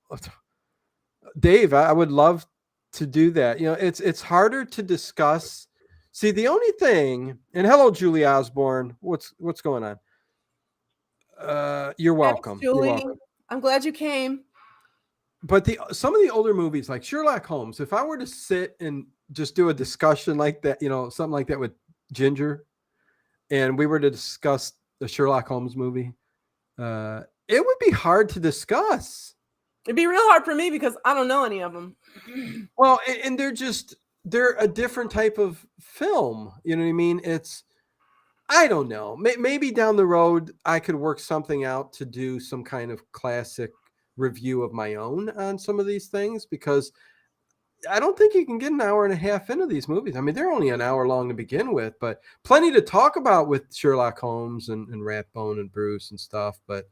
Dave, I would love to do that. It's harder to discuss. See, the only thing, and hello, Julie Osborne. What's going on? You're welcome. Thanks, Julie. You're welcome. I'm glad you came. But some of the older movies, like Sherlock Holmes, if I were to sit and just do a discussion like that, something like that with Ginger, and we were to discuss the Sherlock Holmes movie, it would be hard to discuss. It'd be real hard for me because I don't know any of them. Well, and they're a different type of film. You know what I mean? It's I don't know. Maybe down the road I could work something out to do some kind of classic review of my own on some of these things, because I don't think you can get an hour and a half into these movies. I mean, they're only an hour long to begin with, but plenty to talk about with Sherlock Holmes and Rathbone and Bruce and stuff. But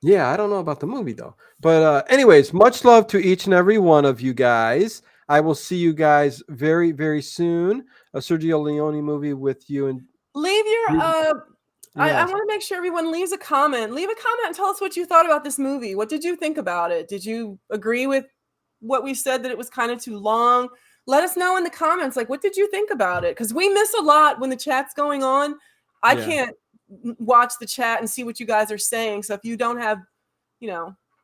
yeah, I don't know about the movie though. But anyways, much love to each and every one of you guys. I will see you guys very, very soon. A Sergio Leone movie with you. And Leave your I yes. want to make sure everyone leaves a comment. Leave a comment and tell us what you thought about this movie. What did you think about it? Did you agree with what we said, that it was kind of too long? Let us know in the comments, like, what did you think about it? Because we miss a lot when the chat's going on. I Yeah. can't watch the chat and see what you guys are saying. So if you don't have,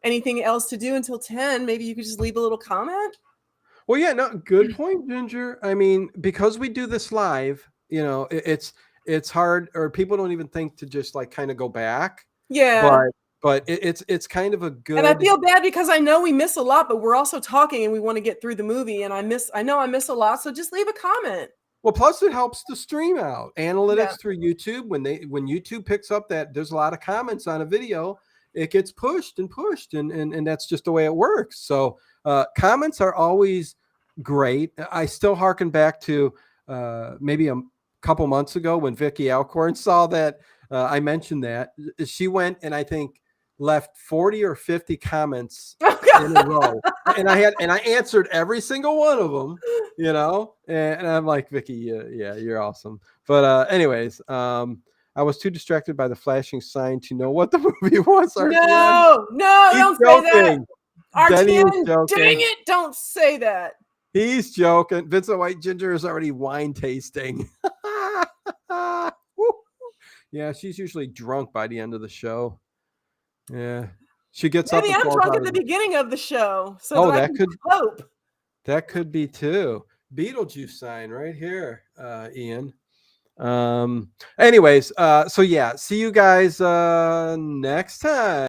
anything else to do until 10, maybe you could just leave a little comment. Well, yeah, no, good point, Ginger. I mean, because we do this live, it's hard, or people don't even think to just like kind of go back. Yeah. But it's kind of a good. And I feel bad because I know we miss a lot, but we're also talking and we want to get through the movie. And I know I miss a lot. So just leave a comment. Well, plus it helps the stream out. Analytics Yeah. through YouTube, when YouTube picks up that there's a lot of comments on a video, it gets pushed and pushed, and that's just the way it works. So comments are always great. I still harken back to maybe a couple months ago when Vicky Alcorn saw that. I mentioned that she went and I think left 40 or 50 comments in a row, and I answered every single one of them, and I'm like, Vicky, yeah, you're awesome. But anyways, I was too distracted by the flashing sign to know what the movie was. No, don't say that. Artien, dang it, don't say that. He's joking. Vincent White Ginger is already wine tasting. Yeah, she's usually drunk by the end of the show. Yeah, she gets up. Maybe I'm drunk at the beginning of the show, so that could hope. That could be too. Beetlejuice sign right here, Ian. Anyways, so yeah, see you guys next time.